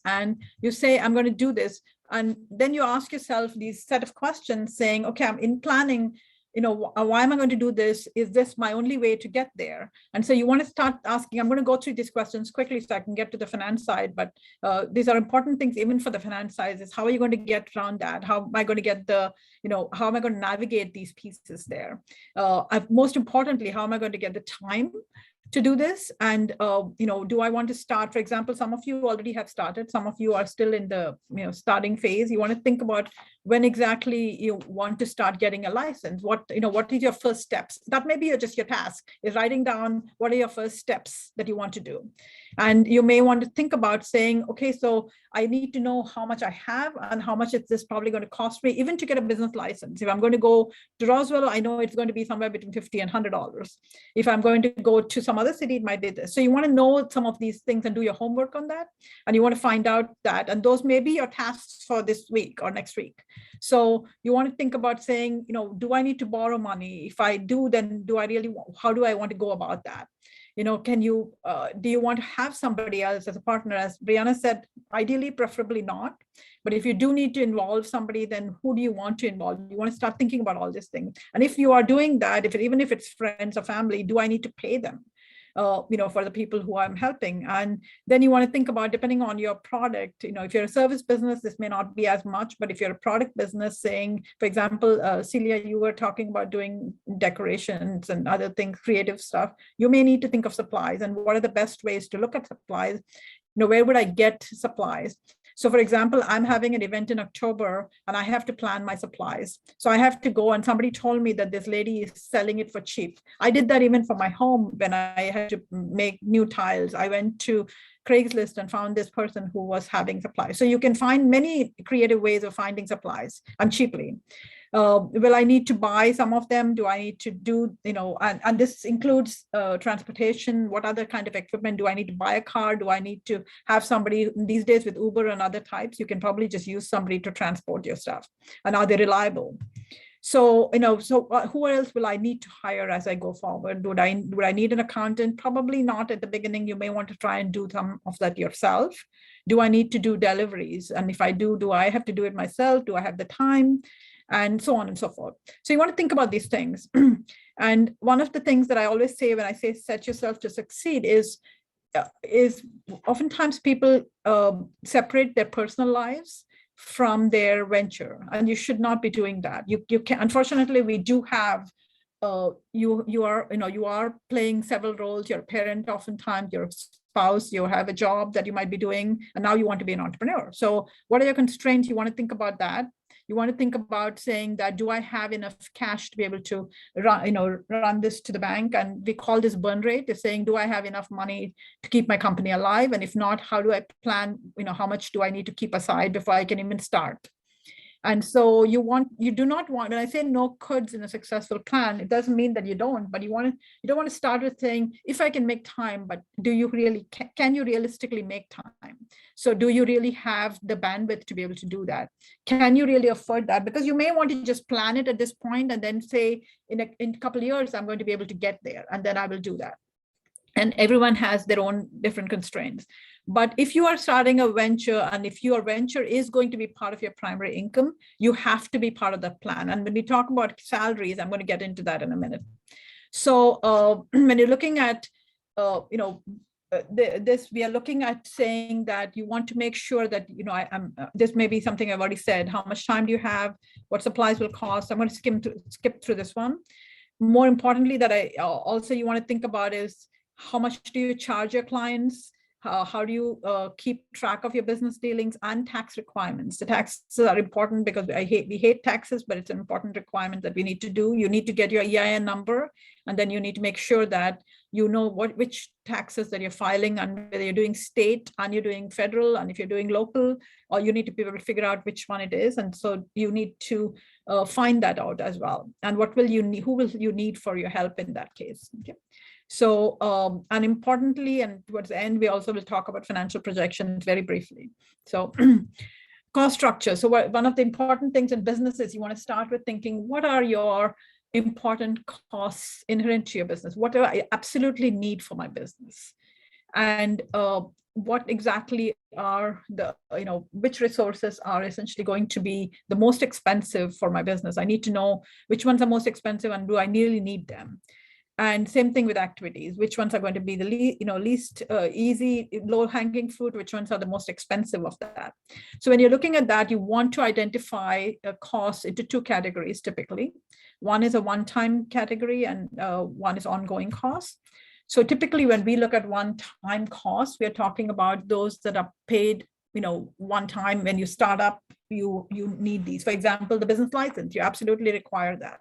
And you say, I'm going to do this. And then you ask yourself these set of questions saying, okay, I'm in planning, why am I going to do this? Is this my only way to get there? And so you want to start asking, I'm going to go through these questions quickly so I can get to the finance side, but these are important things even for the finance side, is how are you going to get around that? How am I going to get how am I going to navigate these pieces there? Most importantly, how am I going to get the time to do this? And, do I want to start, for example, some of you already have started, some of you are still in the, starting phase. You want to think about when exactly you want to start getting a license. What is your first steps? That may be just your task, is writing down what are your first steps that you want to do. And you may want to think about saying, okay, so I need to know how much I have and how much is this probably going to cost me, even to get a business license. If I'm going to go to Roswell, I know it's going to be somewhere between $50 and $100. If I'm going to go to some other city, it might be this. So you want to know some of these things and do your homework on that. And you want to find out that, and those may be your tasks for this week or next week. So you want to think about saying, do I need to borrow money? If I do, then how do I want to go about that? Can you, do you want to have somebody else as a partner? As Brianna said, ideally, preferably not. But if you do need to involve somebody, then who do you want to involve? You want to start thinking about all these things. And if you are doing that, even if it's friends or family, do I need to pay them? For the people who I'm helping. And then you want to think about, depending on your product, if you're a service business, this may not be as much, but if you're a product business, saying, for example, Celia, you were talking about doing decorations and other things, creative stuff, you may need to think of supplies and what are the best ways to look at supplies. Where would I get supplies? So for example, I'm having an event in October and I have to plan my supplies. So I have to go, and somebody told me that this lady is selling it for cheap. I did that even for my home when I had to make new tiles. I went to Craigslist and found this person who was having supplies. So you can find many creative ways of finding supplies and cheaply. Will I need to buy some of them? Do I need to do, and this includes transportation. What other kind of equipment? Do I need to buy a car? Do I need to have somebody? These days with Uber and other types, you can probably just use somebody to transport your stuff. And are they reliable? So, who else will I need to hire as I go forward? Would I need an accountant? Probably not at the beginning. You may want to try and do some of that yourself. Do I need to do deliveries? And if I do I have to do it myself? Do I have the time? And so on and so forth. So you want to think about these things. And one of the things that I always say when I say set yourself to succeed is oftentimes people separate their personal lives from their venture, and you should not be doing that. You can, unfortunately, we do have you are playing several roles. You're a parent, oftentimes you're a spouse, you have a job that you might be doing, and now you want to be an entrepreneur. So what are your constraints? You want to think about that. You want to think about saying that, do I have enough cash to be able to run this to the bank? And we call this burn rate. Is saying, do I have enough money to keep my company alive? And if not, how do I plan, how much do I need to keep aside before I can even start? And so you do not want, when I say no coulds in a successful plan, it doesn't mean that you don't, but you don't want to start with saying, if I can make time, but do you really, can you realistically make time? So do you really have the bandwidth to be able to do that? Can you really afford that? Because you may want to just plan it at this point and then say, in a couple of years, I'm going to be able to get there, and then I will do that. And everyone has their own different constraints. But if you are starting a venture, and if your venture is going to be part of your primary income, you have to be part of that plan. And when we talk about salaries, I'm going to get into that in a minute. So when you're looking at, this, we are looking at saying that you want to make sure that, this may be something I've already said. How much time do you have? What supplies will cost? I'm going to skip through this one. More importantly, that you want to think about is, how much do you charge your clients? How do you keep track of your business dealings and tax requirements? The taxes are important because we hate taxes, but it's an important requirement that we need to do. You need to get your EIN number, and then you need to make sure that you know which taxes that you're filing, and whether you're doing state and you're doing federal, and if you're doing local, or you need to be able to figure out which one it is. And so you need to find that out as well. And what will you need? Who will you need for your help in that case? Okay. So, and importantly, and towards the end, we also will talk about financial projections very briefly. So cost structure. So one of the important things in business is you want to start with thinking, what are your important costs inherent to your business? What do I absolutely need for my business? And what exactly are the, which resources are essentially going to be the most expensive for my business? I need to know which ones are most expensive and do I really need them? And same thing with activities. Which ones are going to be the least easy, low-hanging fruit? Which ones are the most expensive of that? So when you're looking at that, you want to identify costs into two categories typically. One is a one-time category, and one is ongoing costs. So typically, when we look at one-time costs, we are talking about those that are paid, one time when you start up. You need these. For example, the business license. You absolutely require that.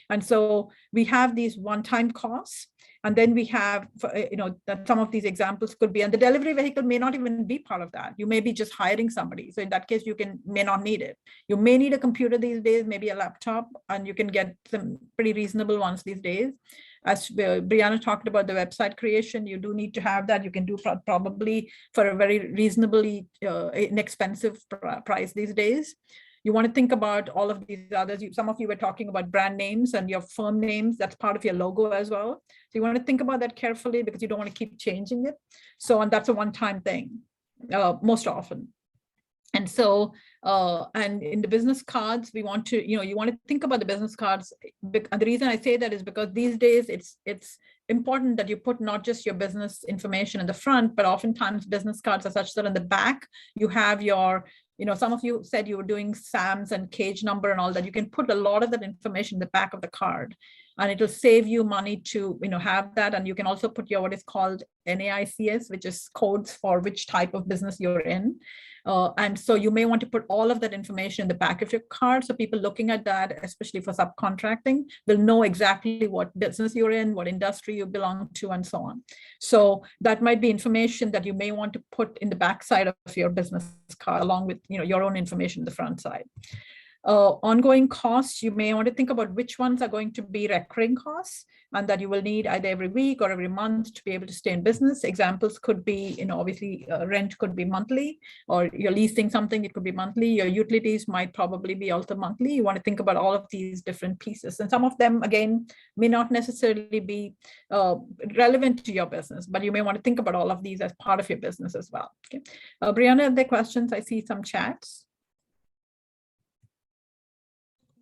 And so we have these one-time costs, and then we have, that some of these examples could be, and the delivery vehicle may not even be part of that. You may be just hiring somebody. So in that case, may not need it. You may need a computer these days, maybe a laptop, and you can get some pretty reasonable ones these days. As Brianna talked about the website creation, you do need to have that. You can do probably for a very reasonably inexpensive price these days. You want to think about all of these others. Some of you were talking about brand names and your firm names. That's part of your logo as well. So you want to think about that carefully because you don't want to keep changing it. So, and that's a one-time thing most often. And so, and in the business cards, we want to, you want to think about the business cards. And the reason I say that is because these days it's important that you put not just your business information in the front, but oftentimes business cards are such that in the back, you have your, some of you said you were doing SAMs and cage number and all that. You can put a lot of that information in the back of the card, and it'll save you money to, have that. And you can also put your what is called NAICS, which is codes for which type of business you're in. And so you may want to put all of that information in the back of your card. So people looking at that, especially for subcontracting, will know exactly what business you're in, what industry you belong to, and so on. So that might be information that you may want to put in the back side of your business card, along with your own information in the front side. Ongoing costs, you may want to think about which ones are going to be recurring costs and that you will need either every week or every month to be able to stay in business. Examples could be, obviously rent could be monthly, or you're leasing something, it could be monthly. Your utilities might probably be also monthly. You want to think about all of these different pieces. And some of them, again, may not necessarily be relevant to your business, but you may want to think about all of these as part of your business as well. Okay. Brianna, are there questions? I see some chats.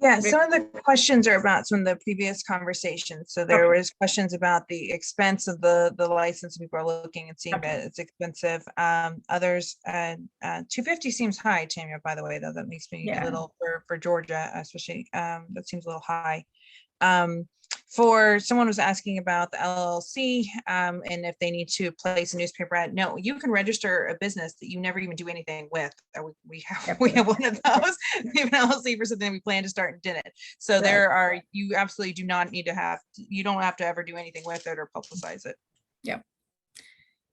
Yeah, some of the questions are about some of the previous conversations. So there was questions about the expense of the license. People are looking and seeing that it's expensive. Others, 250 seems high, Tamia, by the way, though. That makes me a little, for Georgia, especially, that seems a little high. For someone was asking about the LLC and if they need to place a newspaper ad. No, you can register a business that you never even do anything with. We have one of those. We have an LLC for something we plan to start and didn't. So you absolutely do not need to have, you don't have to ever do anything with it or publicize it. Yeah.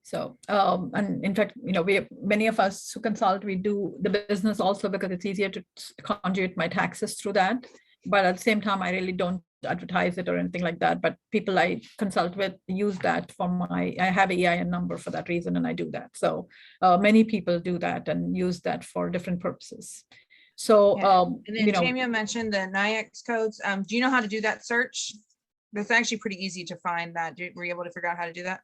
So, and in fact, many of us who consult, we do the business also because it's easier to conduit my taxes through that. But at the same time, I really don't advertise it or anything like that. But people I consult with use that for I have an EIN number for that reason, and I do that. So many people do that and use that for different purposes. So, and then Tamia mentioned the NAICS codes. Do you know how to do that search? That's actually pretty easy to find that. Were you able to figure out how to do that?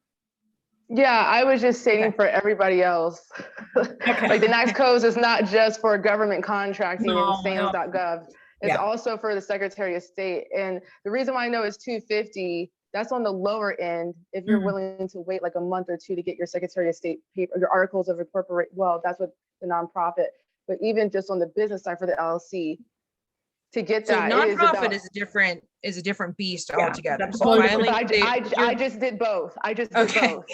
Yeah, I was just saying for everybody else. Like the NAICS codes is not just for government contracting and SAMS.gov. It's also for the Secretary of State. And the reason why I know it's 250, that's on the lower end. If you're willing to wait like a month or two to get your Secretary of State paper, your articles of incorporate, well, that's what the nonprofit, but even just on the business side for the LLC, to get that. So nonprofit is a different beast altogether. So I just did both. I just did both.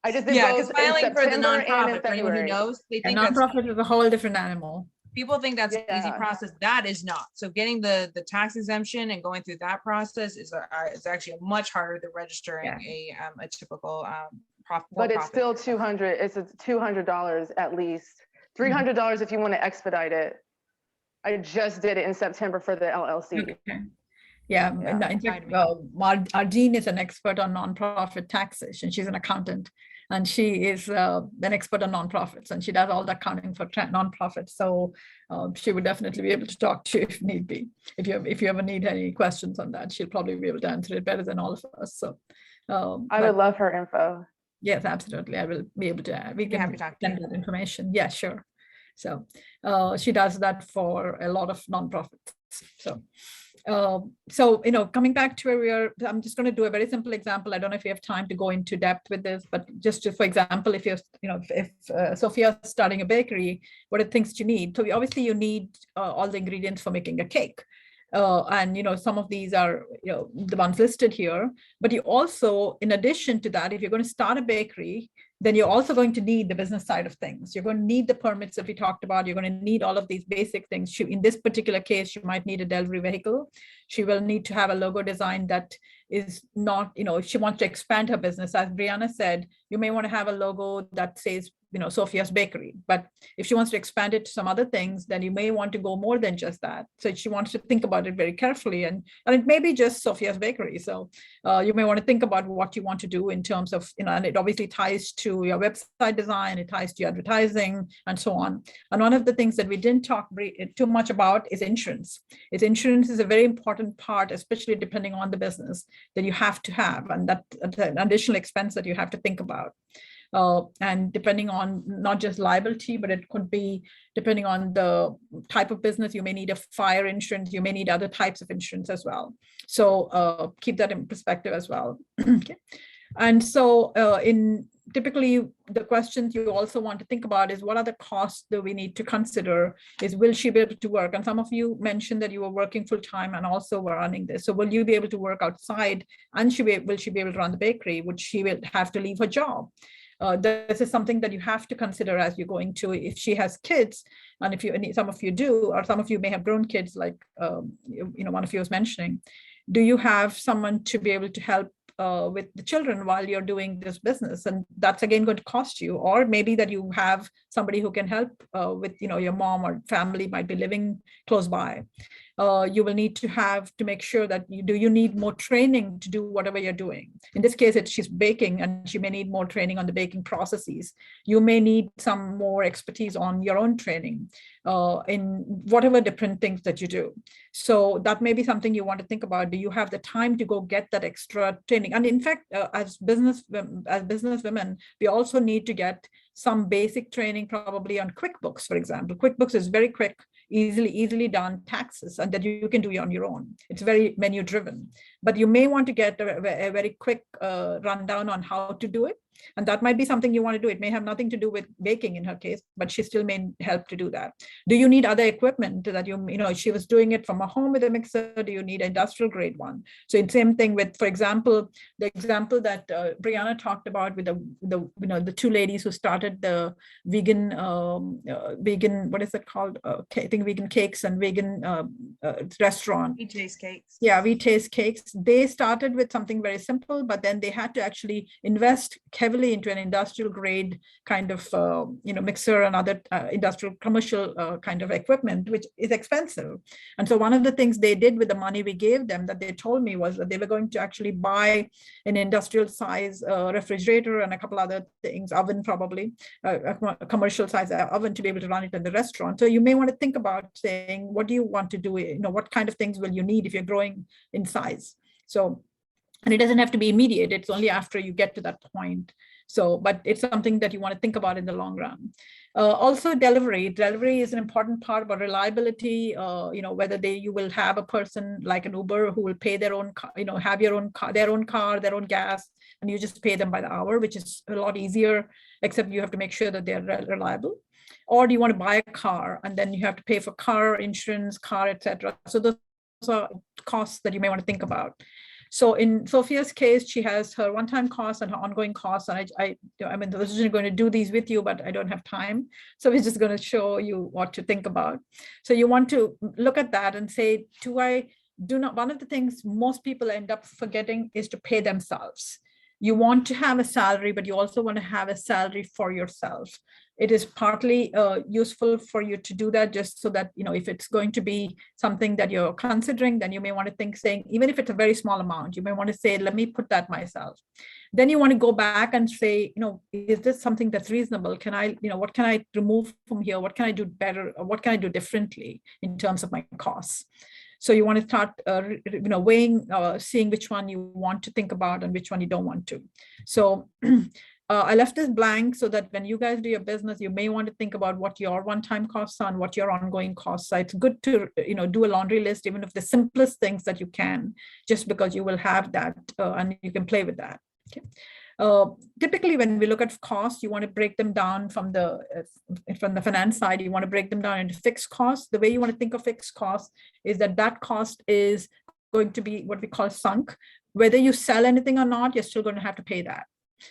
I just did both. Filing for the nonprofit, for anyone who knows, they think nonprofit is a whole different animal. People think that's an easy process. That is not. So getting the tax exemption and going through that process is actually much harder than registering a typical profit. But it's still $200. It's $200 at least. $300 if you want to expedite it. I just did it in September for the LLC. Okay. Yeah. In fact, our dean is an expert on nonprofit taxation. She's an accountant. And she is an expert on nonprofits, and she does all the accounting for nonprofits. So she would definitely be able to talk to you if need be. If you ever need any questions on that, she'll probably be able to answer it better than all of us. So I would love her info. Yes, absolutely. I will be able to. We can send that information. Yeah, sure. So she does that for a lot of nonprofits. So, coming back to where we are, I'm just going to do a very simple example. I don't know if you have time to go into depth with this, but just for example, if Sophia's starting a bakery, what are the things you need? So obviously you need all the ingredients for making a cake. And some of these are the ones listed here, but you also, in addition to that, if you're going to start a bakery, then you're also going to need the business side of things. You're going to need the permits that we talked about. You're going to need all of these basic things. In this particular case, you might need a delivery vehicle. She will need to have a logo design that is not, if she wants to expand her business, as Brianna said, you may want to have a logo that says, Sophia's Bakery. But if she wants to expand it to some other things, then you may want to go more than just that. So she wants to think about it very carefully, and it may be just Sophia's Bakery. So you may want to think about what you want to do in terms of, and it obviously ties to your website design, it ties to your advertising, and so on. And one of the things that we didn't talk too much about is insurance. Insurance is a very important part, especially depending on the business, that you have to have, and that's an additional expense that you have to think about. And depending on not just liability, but it could be depending on the type of business, you may need a fire insurance, you may need other types of insurance as well. So keep that in perspective as well. Okay. And so typically the questions you also want to think about is, what are the costs that we need to consider? Is, will she be able to work? And some of you mentioned that you were working full time and also were running this. So will you be able to work outside, and will she be able to run the bakery? Would she will have to leave her job? This is something that you have to consider as you're going to, if she has kids, and if some of you do, or some of you may have grown kids, like one of you was mentioning. Do you have someone to be able to help with the children while you're doing this business? And that's again going to cost you. Or maybe that you have somebody who can help with, your mom or family might be living close by. You will need to make sure that you need more training to do whatever you're doing. In this case, she's baking, and she may need more training on the baking processes. You may need some more expertise on your own training in whatever different things that you do. So that may be something you want to think about. Do you have the time to go get that extra training? And in fact, as business women, we also need to get some basic training probably on QuickBooks, for example. QuickBooks is very quick, easily done taxes, and that you can do on your own. It's very menu driven, but you may want to get a very quick rundown on how to do it. And that might be something you want to do. It may have nothing to do with baking in her case, but she still may help to do that. Do you need other equipment that she was doing it from a home with a mixer? Do you need an industrial grade one? So it's same thing with, for example, the example that Brianna talked about with the two ladies who started the vegan, what is it called? I think vegan cakes and vegan restaurant. We Taste Cakes. Yeah, We Taste Cakes. They started with something very simple, but then they had to actually invest heavily into an industrial grade kind of mixer and other industrial commercial kind of equipment, which is expensive. And so one of the things they did with the money we gave them, that they told me, was that they were going to actually buy an industrial size refrigerator and a couple other things, oven probably, a commercial size oven to be able to run it in the restaurant. So you may want to think about saying, what do you want to do? What kind of things will you need if you're growing in size? So, and it doesn't have to be immediate. It's only after you get to that point. So, but it's something that you want to think about in the long run. Also, delivery is an important part about reliability. Whether you will have a person like an Uber who will pay their own, have their own car, their own gas, and you just pay them by the hour, which is a lot easier, except you have to make sure that they're reliable. Or do you want to buy a car and then you have to pay for car insurance, etc. So those are costs that you may want to think about. So in Sophia's case, she has her one-time costs and her ongoing costs. And I mean, I was going to do these with you, but I don't have time. So we're just going to show you what to think about. So you want to look at that and say, one of the things most people end up forgetting is to pay themselves. You want to have a salary, but you also want to have a salary for yourself. It is partly useful for you to do that, just so that, if it's going to be something that you're considering, then you may want to think, saying, even if it's a very small amount, you may want to say, let me put that myself. Then you want to go back and say, is this something that's reasonable? Can I, what can I remove from here? What can I do better? Or what can I do differently in terms of my costs? So you want to start, weighing, seeing which one you want to think about and which one you don't want to. So I left this blank so that when you guys do your business, you may want to think about what your one-time costs are and what your ongoing costs are. It's good to, do a laundry list, even of the simplest things that you can, just because you will have that and you can play with that. Okay. Typically, when we look at costs, you want to break them down from the finance side. You want to break them down into fixed costs. The way you want to think of fixed costs is that cost is going to be what we call sunk. Whether you sell anything or not, you're still going to have to pay that.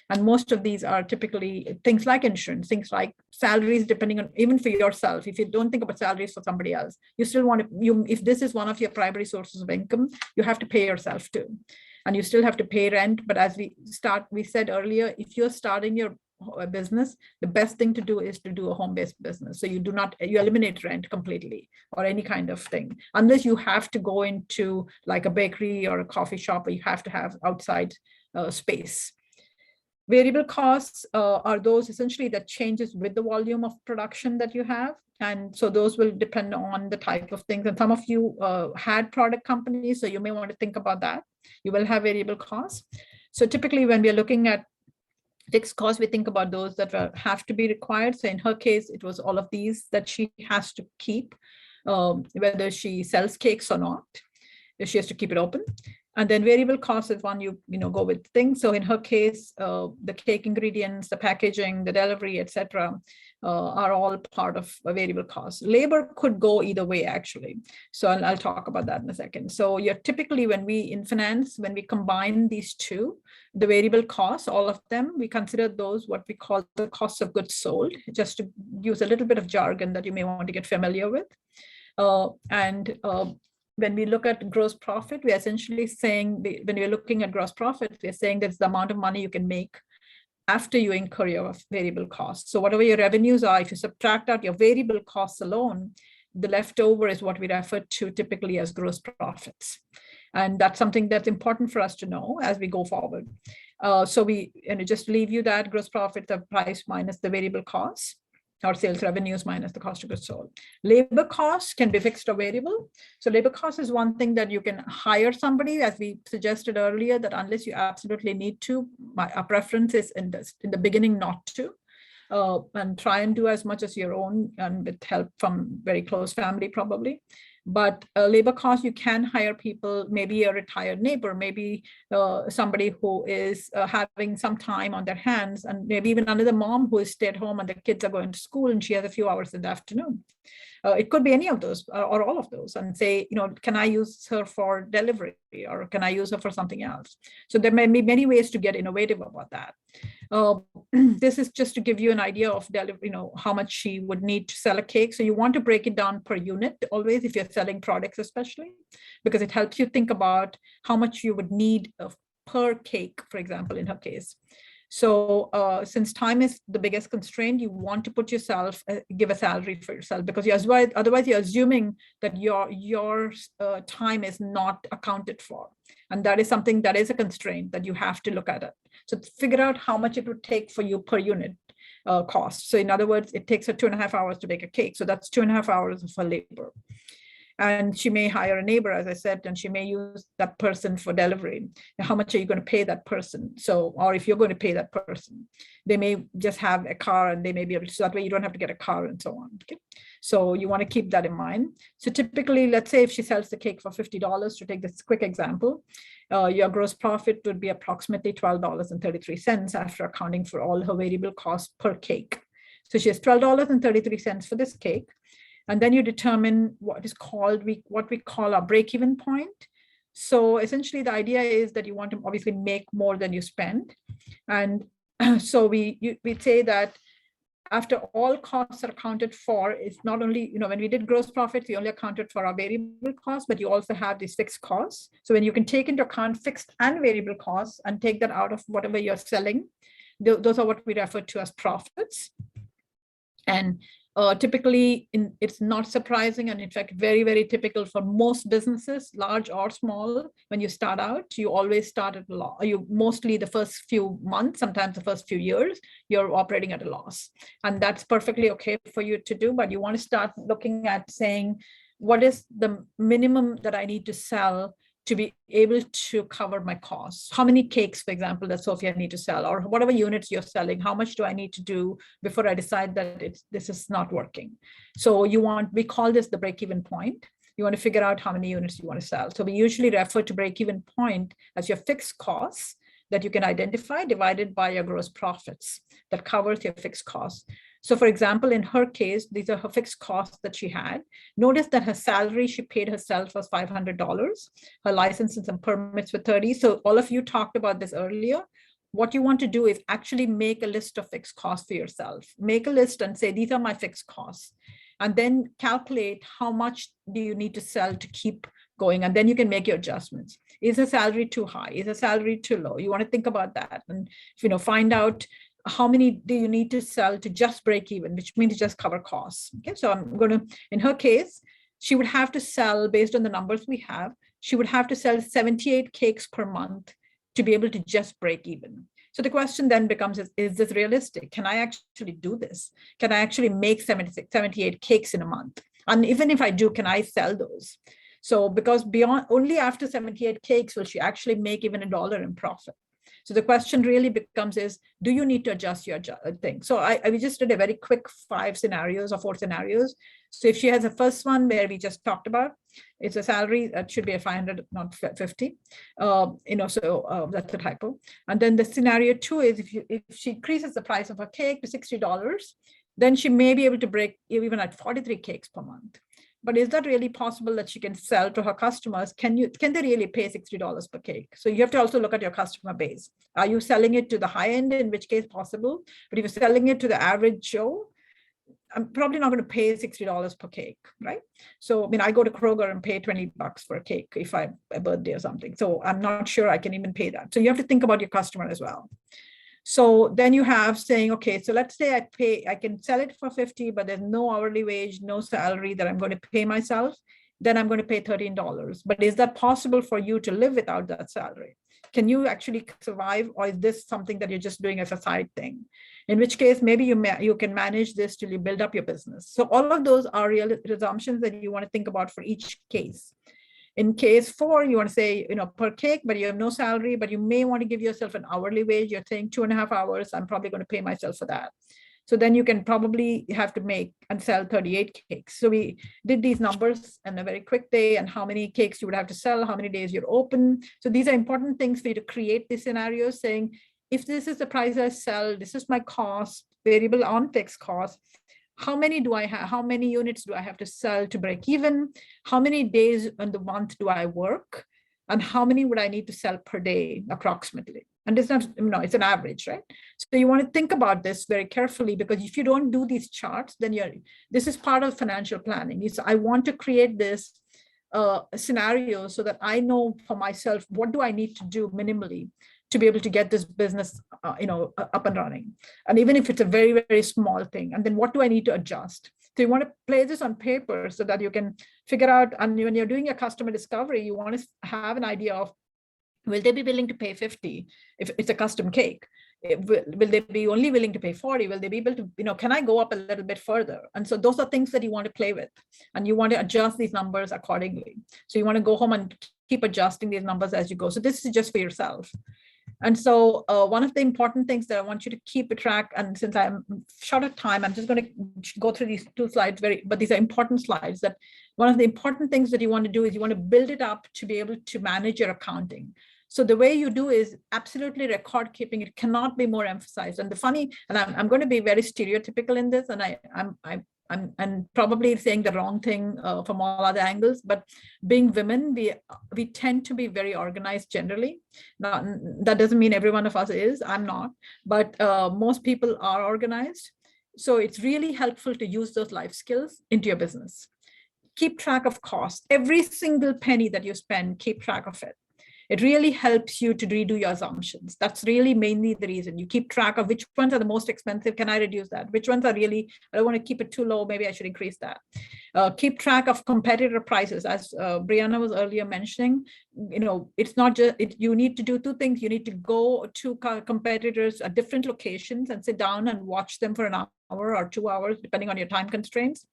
And most of these are typically things like insurance, things like salaries, depending on, even for yourself. If you don't think about salaries for somebody else, you still want to, if this is one of your primary sources of income, you have to pay yourself too. And you still have to pay rent. But as we said earlier, if you're starting your a business, the best thing to do is to do a home-based business. So you eliminate rent completely or any kind of thing, unless you have to go into like a bakery or a coffee shop, or you have to have outside space. Variable costs are those essentially that changes with the volume of production that you have. And so those will depend on the type of things. And some of you had product companies, so you may want to think about that. You will have variable costs. So typically when we are looking at fixed costs, we think about those that have to be required. So in her case, it was all of these that she has to keep, whether she sells cakes or not. She has to keep it open. And then variable cost is one you go with things. So in her case, the cake ingredients, the packaging, the delivery, etc., are all part of a variable cost. Labor could go either way, actually. So I'll talk about that in a second. So you're typically, when we combine these two, the variable costs, all of them, we consider those what we call the cost of goods sold, just to use a little bit of jargon that you may want to get familiar with. When we look at gross profit, we're essentially saying, when we're looking at gross profit, we're saying that's the amount of money you can make after you incur your variable costs. So whatever your revenues are, if you subtract out your variable costs alone, the leftover is what we refer to typically as gross profits. And that's something that's important for us to know as we go forward. So we just leave you that gross profit, the price minus the variable costs, or sales revenues minus the cost of goods sold. Labor costs can be fixed or variable. So labor cost is one thing that you can hire somebody, as we suggested earlier, that unless you absolutely need to, our preference is in the beginning not to, and try and do as much as your own, and with help from very close family probably. But labor costs, you can hire people, maybe a retired neighbor, maybe somebody who is having some time on their hands, and maybe even another mom who is stay at home and the kids are going to school and she has a few hours in the afternoon. It could be any of those or all of those, and say, can I use her for delivery, or can I use her for something else? So there may be many ways to get innovative about that. This is just to give you an idea of how much she would need to sell a cake. So you want to break it down per unit always, if you're selling products especially, because it helps you think about how much you would need per cake, for example, in her case. So since time is the biggest constraint, you want to put yourself, give a salary for yourself, because otherwise you're assuming that your time is not accounted for. And that is something that is a constraint that you have to look at it. So figure out how much it would take for you per unit cost. So in other words, it takes her 2.5 hours to bake a cake. So that's 2.5 hours of her labor. And she may hire a neighbor, as I said, and she may use that person for delivery. Now, how much are you going to pay that person? So, or if you're going to pay that person, they may just have a car and they may be able to, so that way you don't have to get a car and so on. Okay? So you want to keep that in mind. So typically, let's say if she sells the cake for $50, to take this quick example, your gross profit would be approximately $12.33 after accounting for all her variable costs per cake. So she has $12.33 for this cake. And then you determine what we call our break-even point. So essentially the idea is that you want to obviously make more than you spend. And so we say that after all costs are accounted for, it's not only, when we did gross profits, we only accounted for our variable costs, but you also have these fixed costs. So when you can take into account fixed and variable costs and take that out of whatever you're selling, those are what we refer to as profits. And typically, it's not surprising, and in fact, very, very typical for most businesses, large or small. When you start out, you always start at a loss. You mostly the first few months, sometimes the first few years, you're operating at a loss. And that's perfectly okay for you to do, but you want to start looking at saying, what is the minimum that I need to sell to be able to cover my costs? How many cakes, for example, does Sophia need to sell, or whatever units you're selling, how much do I need to do before I decide that this is not working? So we call this the break-even point. You want to figure out how many units you want to sell. So we usually refer to break-even point as your fixed costs that you can identify divided by your gross profits that covers your fixed costs. So for example, in her case, these are her fixed costs that she had. Notice that her salary she paid herself was $500. Her licenses and permits were $30. So all of you talked about this earlier. What you want to do is actually make a list of fixed costs for yourself. Make a list and say, these are my fixed costs. And then calculate how much do you need to sell to keep going. And then you can make your adjustments. Is the salary too high? Is the salary too low? You want to think about that and find out how many do you need to sell to just break even, which means just cover costs. Okay, so I'm going to, in her case, she would have to sell, based on the numbers we have, she would have to sell 78 cakes per month to be able to just break even. So the question then becomes, is this realistic? Can I actually do this? Can I actually make 78 cakes in a month? And even if I do, can I sell those? So because beyond, only after 78 cakes will she actually make even $1 in profit. So the question really becomes is, do you need to adjust your thing? So we just did a very quick 5 scenarios or 4 scenarios. So if she has a first one where we just talked about, it's a salary that should be a 500, not 50. So that's a typo. And then the scenario 2 is if she increases the price of a cake to $60, then she may be able to break even at 43 cakes per month. But is that really possible that she can sell to her customers? Can they really pay $60 per cake? So you have to also look at your customer base. Are you selling it to the high end, in which case possible? But if you're selling it to the average Joe, I'm probably not going to pay $60 per cake, right? So, I mean, I go to Kroger and pay $20 for a cake if I have a birthday or something. So I'm not sure I can even pay that. So you have to think about your customer as well. So then you have saying, okay, so let's say I can sell it for 50, but there's no hourly wage, no salary that I'm going to pay myself. Then I'm going to pay $13. But is that possible for you to live without that salary? Can you actually survive, or is this something that you're just doing as a side thing? In which case, maybe you can manage this till you build up your business. So all of those are real assumptions that you want to think about for each case. In case 4, you want to say, per cake, but you have no salary, but you may want to give yourself an hourly wage. You're saying 2.5 hours. I'm probably going to pay myself for that. So then you can probably have to make and sell 38 cakes. So we did these numbers in a very quick day and how many cakes you would have to sell, how many days you're open. So these are important things for you to create these scenarios saying, if this is the price I sell, this is my cost, variable on fixed cost. How many do I have? How many units do I have to sell to break even? How many days in the month do I work? And how many would I need to sell per day approximately? And it's not, it's an average, right? So you want to think about this very carefully, because if you don't do these charts, then this is part of financial planning. I want to create this scenario so that I know for myself, what do I need to do minimally to be able to get this business, up and running. And even if it's a very, very small thing, and then what do I need to adjust? So you want to play this on paper so that you can figure out, and when you're doing a customer discovery, you want to have an idea of, will they be willing to pay 50 if it's a custom cake? Will they be only willing to pay 40? Will they be able to, can I go up a little bit further? And so those are things that you want to play with, and you want to adjust these numbers accordingly. So you want to go home and keep adjusting these numbers as you go. So this is just for yourself. And so one of the important things that I want you to keep a track, and since I'm short of time, I'm just going to go through these 2 slides, but these are important slides. That one of the important things that you want to do is you want to build it up to be able to manage your accounting. So the way you do is absolutely record keeping. It cannot be more emphasized. And the funny, and I'm going to be very stereotypical in this, and I'm probably saying the wrong thing from all other angles, but being women, we tend to be very organized generally. Now, that doesn't mean every one of us is, I'm not, but most people are organized. So it's really helpful to use those life skills into your business. Keep track of costs. Every single penny that you spend, keep track of it. It really helps you to redo your assumptions. That's really mainly the reason. You keep track of which ones are the most expensive. Can I reduce that? Which ones are really, I don't want to keep it too low. Maybe I should increase that. Keep track of competitor prices. As Brianna was earlier mentioning, it's not just, you need to do 2 things. You need to go to competitors at different locations and sit down and watch them for an hour or 2 hours, depending on your time constraints.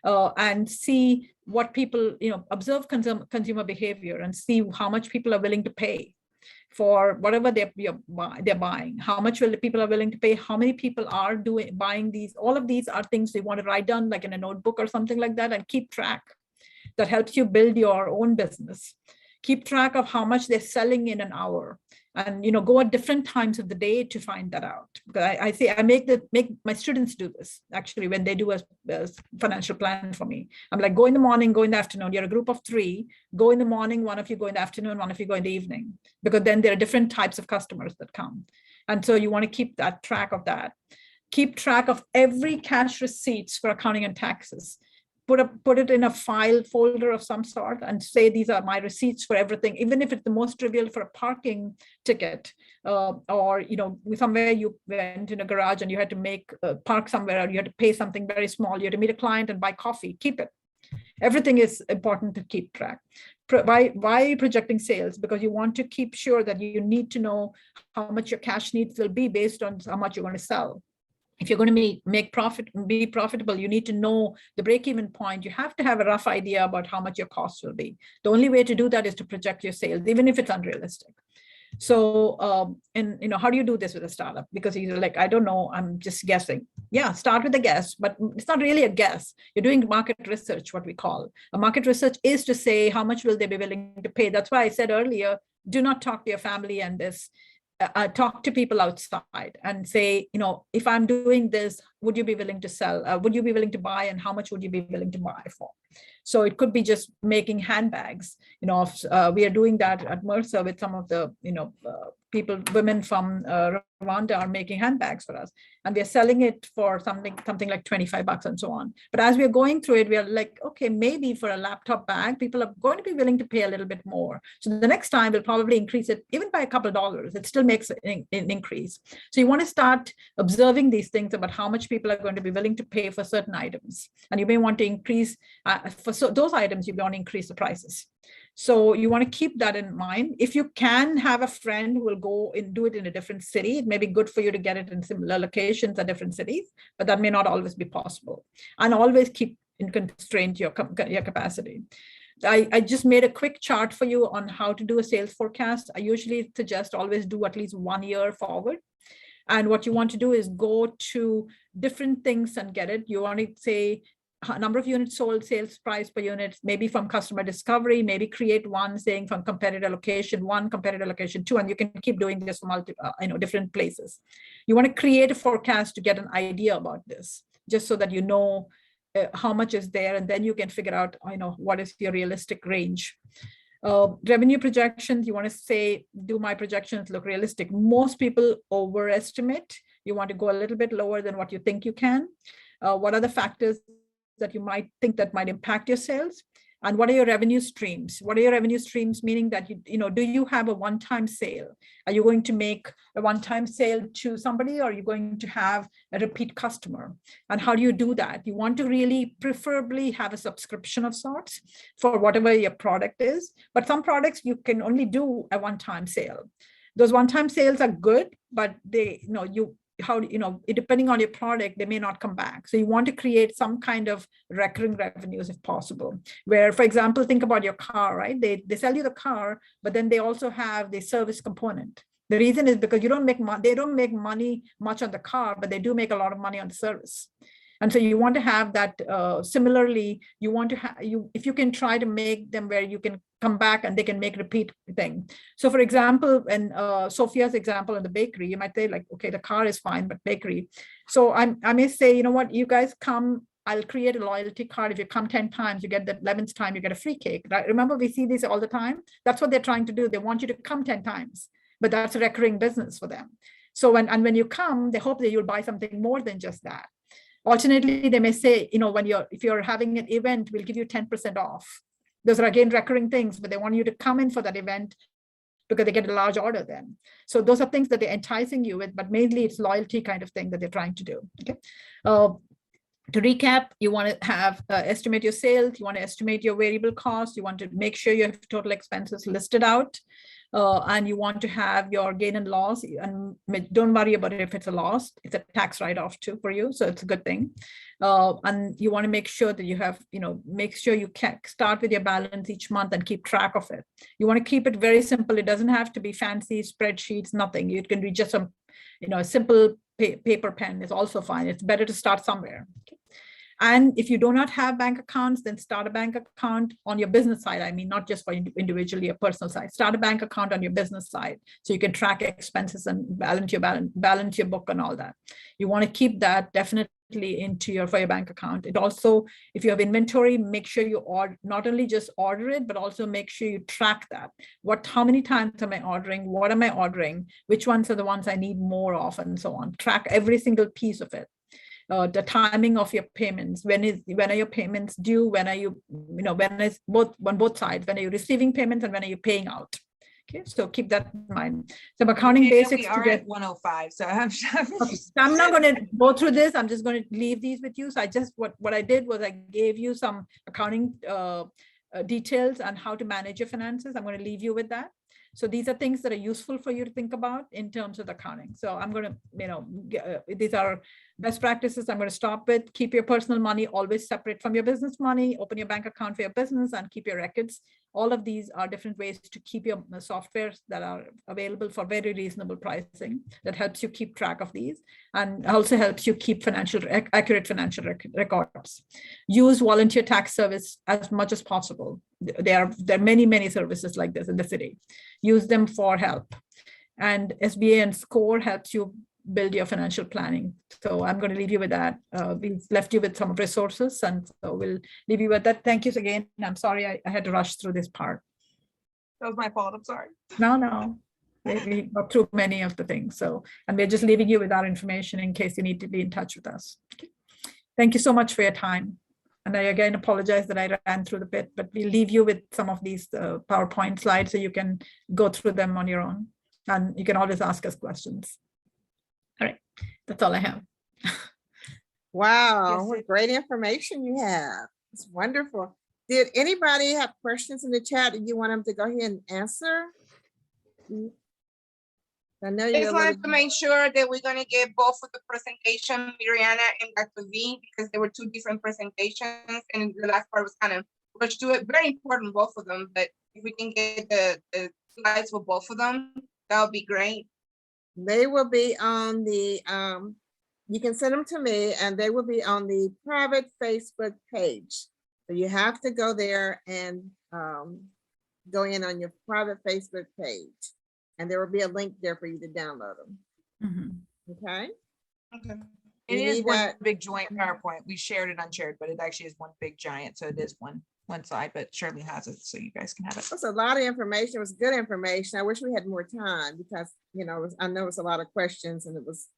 And see what people, observe consumer behavior and see how much people are willing to pay for whatever they're buying. How much people are willing to pay, how many people are buying these. All of these are things you want to write down, like in a notebook or something like that, and keep track. That helps you build your own business. Keep track of how much they're selling in an hour, and go at different times of the day to find that out. Because I say I make my students do this actually when they do a financial plan for me. I'm like, go in the morning, go in the afternoon. You're a group of 3. Go in the morning, one of you go in the afternoon, one of you go in the evening, because then there are different types of customers that come, and so you want to keep that track of that. Keep track of every cash receipts for accounting and taxes. put it in a file folder of some sort and say, these are my receipts for everything, even if it's the most trivial for a parking ticket, or, somewhere you went in a garage and you had to make park somewhere, or you had to pay something very small, you had to meet a client and buy coffee, keep it. Everything is important to keep track. Why projecting sales? Because you want to keep sure that you need to know how much your cash needs will be based on how much you're going to sell. If you're going to make profit, be profitable, you need to know the break-even point. You have to have a rough idea about how much your costs will be. The only way to do that is to project your sales, even if it's unrealistic. So, how do you do this with a startup? Because you're like, I don't know, I'm just guessing. Yeah, start with a guess, but it's not really a guess. You're doing market research, what we call. A market research is to say, how much will they be willing to pay? That's why I said earlier, do not talk to your family and this. Talk to people outside and say, if I'm doing this, would you be willing to sell? Would you be willing to buy, and how much would you be willing to buy for? So it could be just making handbags. We are doing that at Mercer with some of the, women from Rwanda are making handbags for us, and we're selling it for something like $25 and so on. But as we're going through it, we are like, okay, maybe for a laptop bag, people are going to be willing to pay a little bit more. So the next time we'll probably increase it even by a couple of dollars. It still makes an increase. So you want to start observing these things about how much people are going to be willing to pay for certain items. And you may want to increase, for those items, you want to increase the prices. So you want to keep that in mind. If you can have a friend who will go and do it in a different city, it may be good for you to get it in similar locations at different cities, but that may not always be possible. And always keep in constraint your capacity. I just made a quick chart for you on how to do a sales forecast. I usually suggest always do at least 1 year forward. And what you want to do is go to different things and get it. You want to say, number of units sold, sales price per unit, maybe from customer discovery, maybe create one saying from competitor location 1, competitor location 2, and you can keep doing this from different places. You want to create a forecast to get an idea about this, just so that you know how much is there, and then you can figure out, what is your realistic range. Revenue projections, you want to say, do my projections look realistic? Most people overestimate. You want to go a little bit lower than what you think you can. What are the factors that you might think that might impact your sales? And what are your revenue streams? What are your revenue streams? Meaning that, do you have a one-time sale? Are you going to make a one-time sale to somebody, or are you going to have a repeat customer? And how do you do that? You want to really preferably have a subscription of sorts for whatever your product is. But some products you can only do a one-time sale. Those one-time sales are good, but they, depending on your product, they may not come back. So you want to create some kind of recurring revenues if possible, where, for example, think about your car, right? They sell you the car, but then they also have the service component. The reason is because they don't make money much on the car, but they do make a lot of money on the service. And so you want to have that. Similarly, you want to have, if you can try to make them where you can come back and they can make repeat thing. So for example, in Sophia's example in the bakery, you might say like, okay, the car is fine, but bakery. So I may say, you guys come, I'll create a loyalty card. If you come 10 times, you get the 11th time, you get a free cake. Right? Remember, we see this all the time. That's what they're trying to do. They want you to come 10 times, but that's a recurring business for them. So when you come, they hope that you'll buy something more than just that. Alternately, they may say, if you're having an event, we'll give you 10% off. Those are again recurring things, but they want you to come in for that event because they get a large order then. So those are things that they're enticing you with, but mainly it's loyalty kind of thing that they're trying to do. Okay. To recap, you want to have estimate your sales, you want to estimate your variable costs, you want to make sure you have total expenses listed out. And you want to have your gain and loss, and don't worry about it if it's a loss. It's a tax write-off too for you, so it's a good thing. And you want to make sure that you have, make sure you can start with your balance each month and keep track of it. You want to keep it very simple. It doesn't have to be fancy spreadsheets, nothing. It can be just some, a simple paper pen is also fine. It's better to start somewhere. Okay. And if you do not have bank accounts, then start a bank account on your business side. I mean, not just for individually, a personal side. Start a bank account on your business side so you can track expenses and balance your book and all that. You want to keep that definitely for your bank account. It also, if you have inventory, make sure you not only just order it, but also make sure you track that. How many times am I ordering? What am I ordering? Which ones are the ones I need more of, and so on. Track every single piece of it. the timing of your payments. When are your payments due? When are you, when is both on both sides? When are you receiving payments and when are you paying out? Okay, so keep that in mind. Some accounting basics. We are at 105, so okay. So I'm not going to go through this. I'm just going to leave these with you. So I just, what I did was I gave you some accounting details on how to manage your finances. I'm going to leave you with that. So these are things that are useful for you to think about in terms of accounting. So I'm going to, these are best practices I'm going to stop with. Keep your personal money always separate from your business money. Open your bank account for your business and keep your records. All of these are different ways to keep your softwares that are available for very reasonable pricing that helps you keep track of these and also helps you keep accurate financial records. Use volunteer tax service as much as possible. There are many services like this in the city. Use them for help. And SBA and SCORE helps you build your financial planning. So I'm going to leave you with that. We've left you with some resources, and so we'll leave you with that. Thank you again. I'm sorry I had to rush through this part. That was my fault. I'm sorry. No. We got through many of the things. So, and we're just leaving you with our information in case you need to be in touch with us. Okay. Thank you so much for your time. And I again apologize that I ran through the bit, but we'll leave you with some of these PowerPoint slides so you can go through them on your own. And you can always ask us questions. All right, that's all I have. Wow, Yes, what great information you have. It's wonderful. Did anybody have questions in the chat that you want them to go ahead and answer? I know I you just wanted to make sure that we're gonna get both of the presentation, Mariana and Dr. V, because there were two different presentations and the last part was kind of rushed to it. Very important, both of them, but if we can get the slides for both of them, that would be great. They will be on the, you can send them to me and they will be on the private Facebook page. So you have to go there and go in on your private Facebook page. And there will be a link there for you to download them. Mm-hmm. Okay. Okay. It You is need one that- big joint PowerPoint. We shared it unshared, but it actually is one big giant. So it is one side, but Shirley has it, so you guys can have it. That's a lot of information. It was good information. I wish we had more time because, I know it's a lot of questions and it was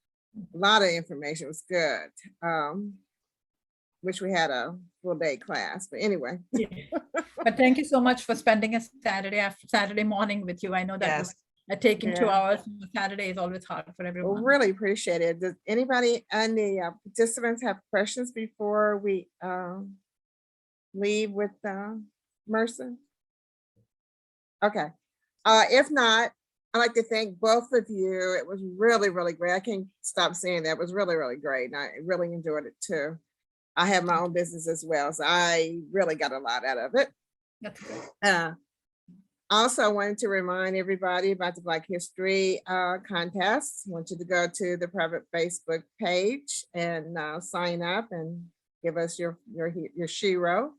a lot of information. It was good. Wish we had a full day class, but anyway. Yeah. But thank you so much for spending a Saturday morning with you. I know that was taking 2 hours. Saturday is always hard for everyone. Well, really appreciate it. Does anybody and the participants have questions before we leave with Mercer? Okay. If not, I'd like to thank both of you. It was really, really great. I can't stop saying that. It was really, really great. And I really enjoyed it too. I have my own business as well, so I really got a lot out of it. That's good. Also, I wanted to remind everybody about the Black History contest. I want you to go to the private Facebook page and sign up and give us your shiro.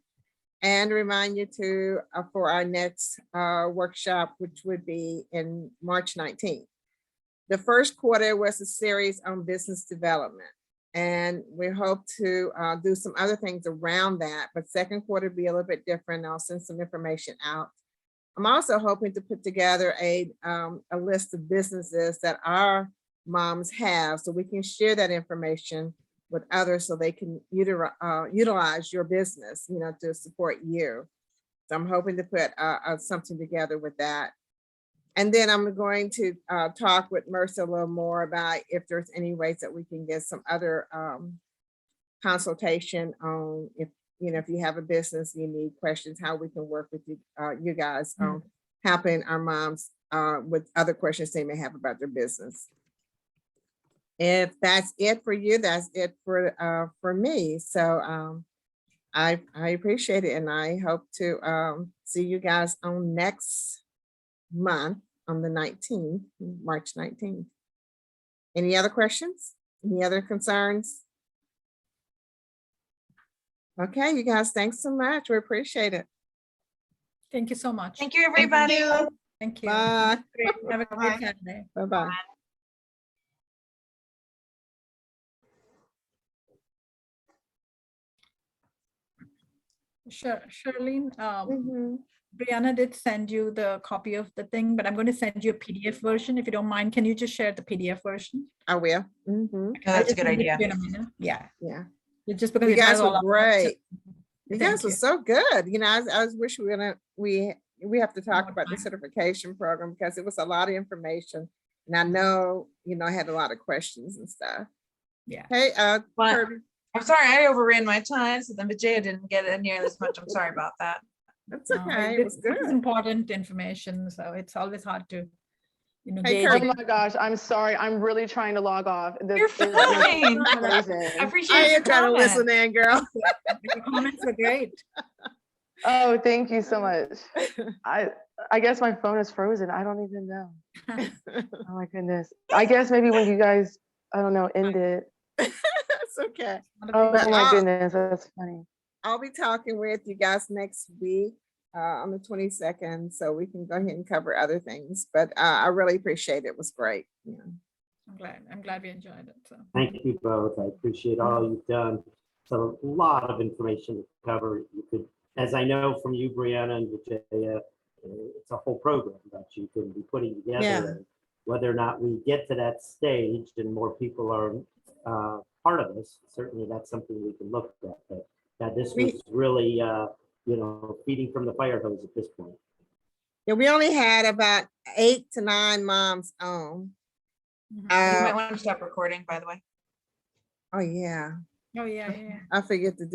And remind you to for our next workshop, which would be in March 19th. The first quarter was a series on business development. And we hope to do some other things around that, but second quarter will be a little bit different. I'll send some information out. I'm also hoping to put together a list of businesses that our moms have so we can share that information with others so they can utilize your business, to support you. So I'm hoping to put something together with that. And then I'm going to talk with Mercer a little more about if there's any ways that we can get some other consultation on if you have a business, you need questions, how we can work with you guys on helping our moms with other questions they may have about their business. If that's it for you, that's it for me. So I appreciate it, and I hope to see you guys on next month on the 19th, March 19th. Any other questions? Any other concerns? Okay, you guys, thanks so much. We appreciate it. Thank you so much. Thank you, everybody. Thank you. Bye. Great. Have a great Saturday. Bye-bye. Charlene, Mhm. Brianna did send you the copy of the thing, but I'm going to send you a PDF version. If you don't mind, can you just share the PDF version? I will. Yeah, I that's a just good send it to idea. you in a minute. Yeah, Yeah. just because You it has guys all were of that. great. You Thank guys were you. so good. You know, I was wish we have to talk More about the time. certification program because it was a lot of information. And I know, I had a lot of questions and stuff. Yeah. Hey, Well, Kirby, I'm sorry, I overran my time, so then Vijaya didn't get it near as much. I'm sorry about that. that's No, okay. It was this is good. important information, so it's always hard to, Hey, gauge. Oh Kirby. my gosh, I'm sorry. I'm really trying to log off. You're fine. I Frozen. appreciate I your am trying to comment. listen in, girl. Your comments were great. Oh, thank you so much. I guess my phone is frozen. I don't even know. Oh my goodness. I guess maybe when you guys, I don't know, end it. It's okay. Oh But my I'll- goodness, that's funny. I'll be talking with you guys next week on the 22nd, so we can go ahead and cover other things. But I really appreciate it. It was great. Yeah. I'm glad we enjoyed it. So Thank you both. I appreciate all you've done. It's a lot of information to cover. You could, as I know from you, Brianna and Vijaya, it's a whole program that you can be putting together. Yeah. And whether or not we get to that stage and more people are part of this, certainly that's something we can look at. But this was really, feeding from the fire hose at this point. Yeah, we only had about 8 to 9 moms on. You might Uh, want to stop recording, by the way. oh yeah, oh yeah. I forget to do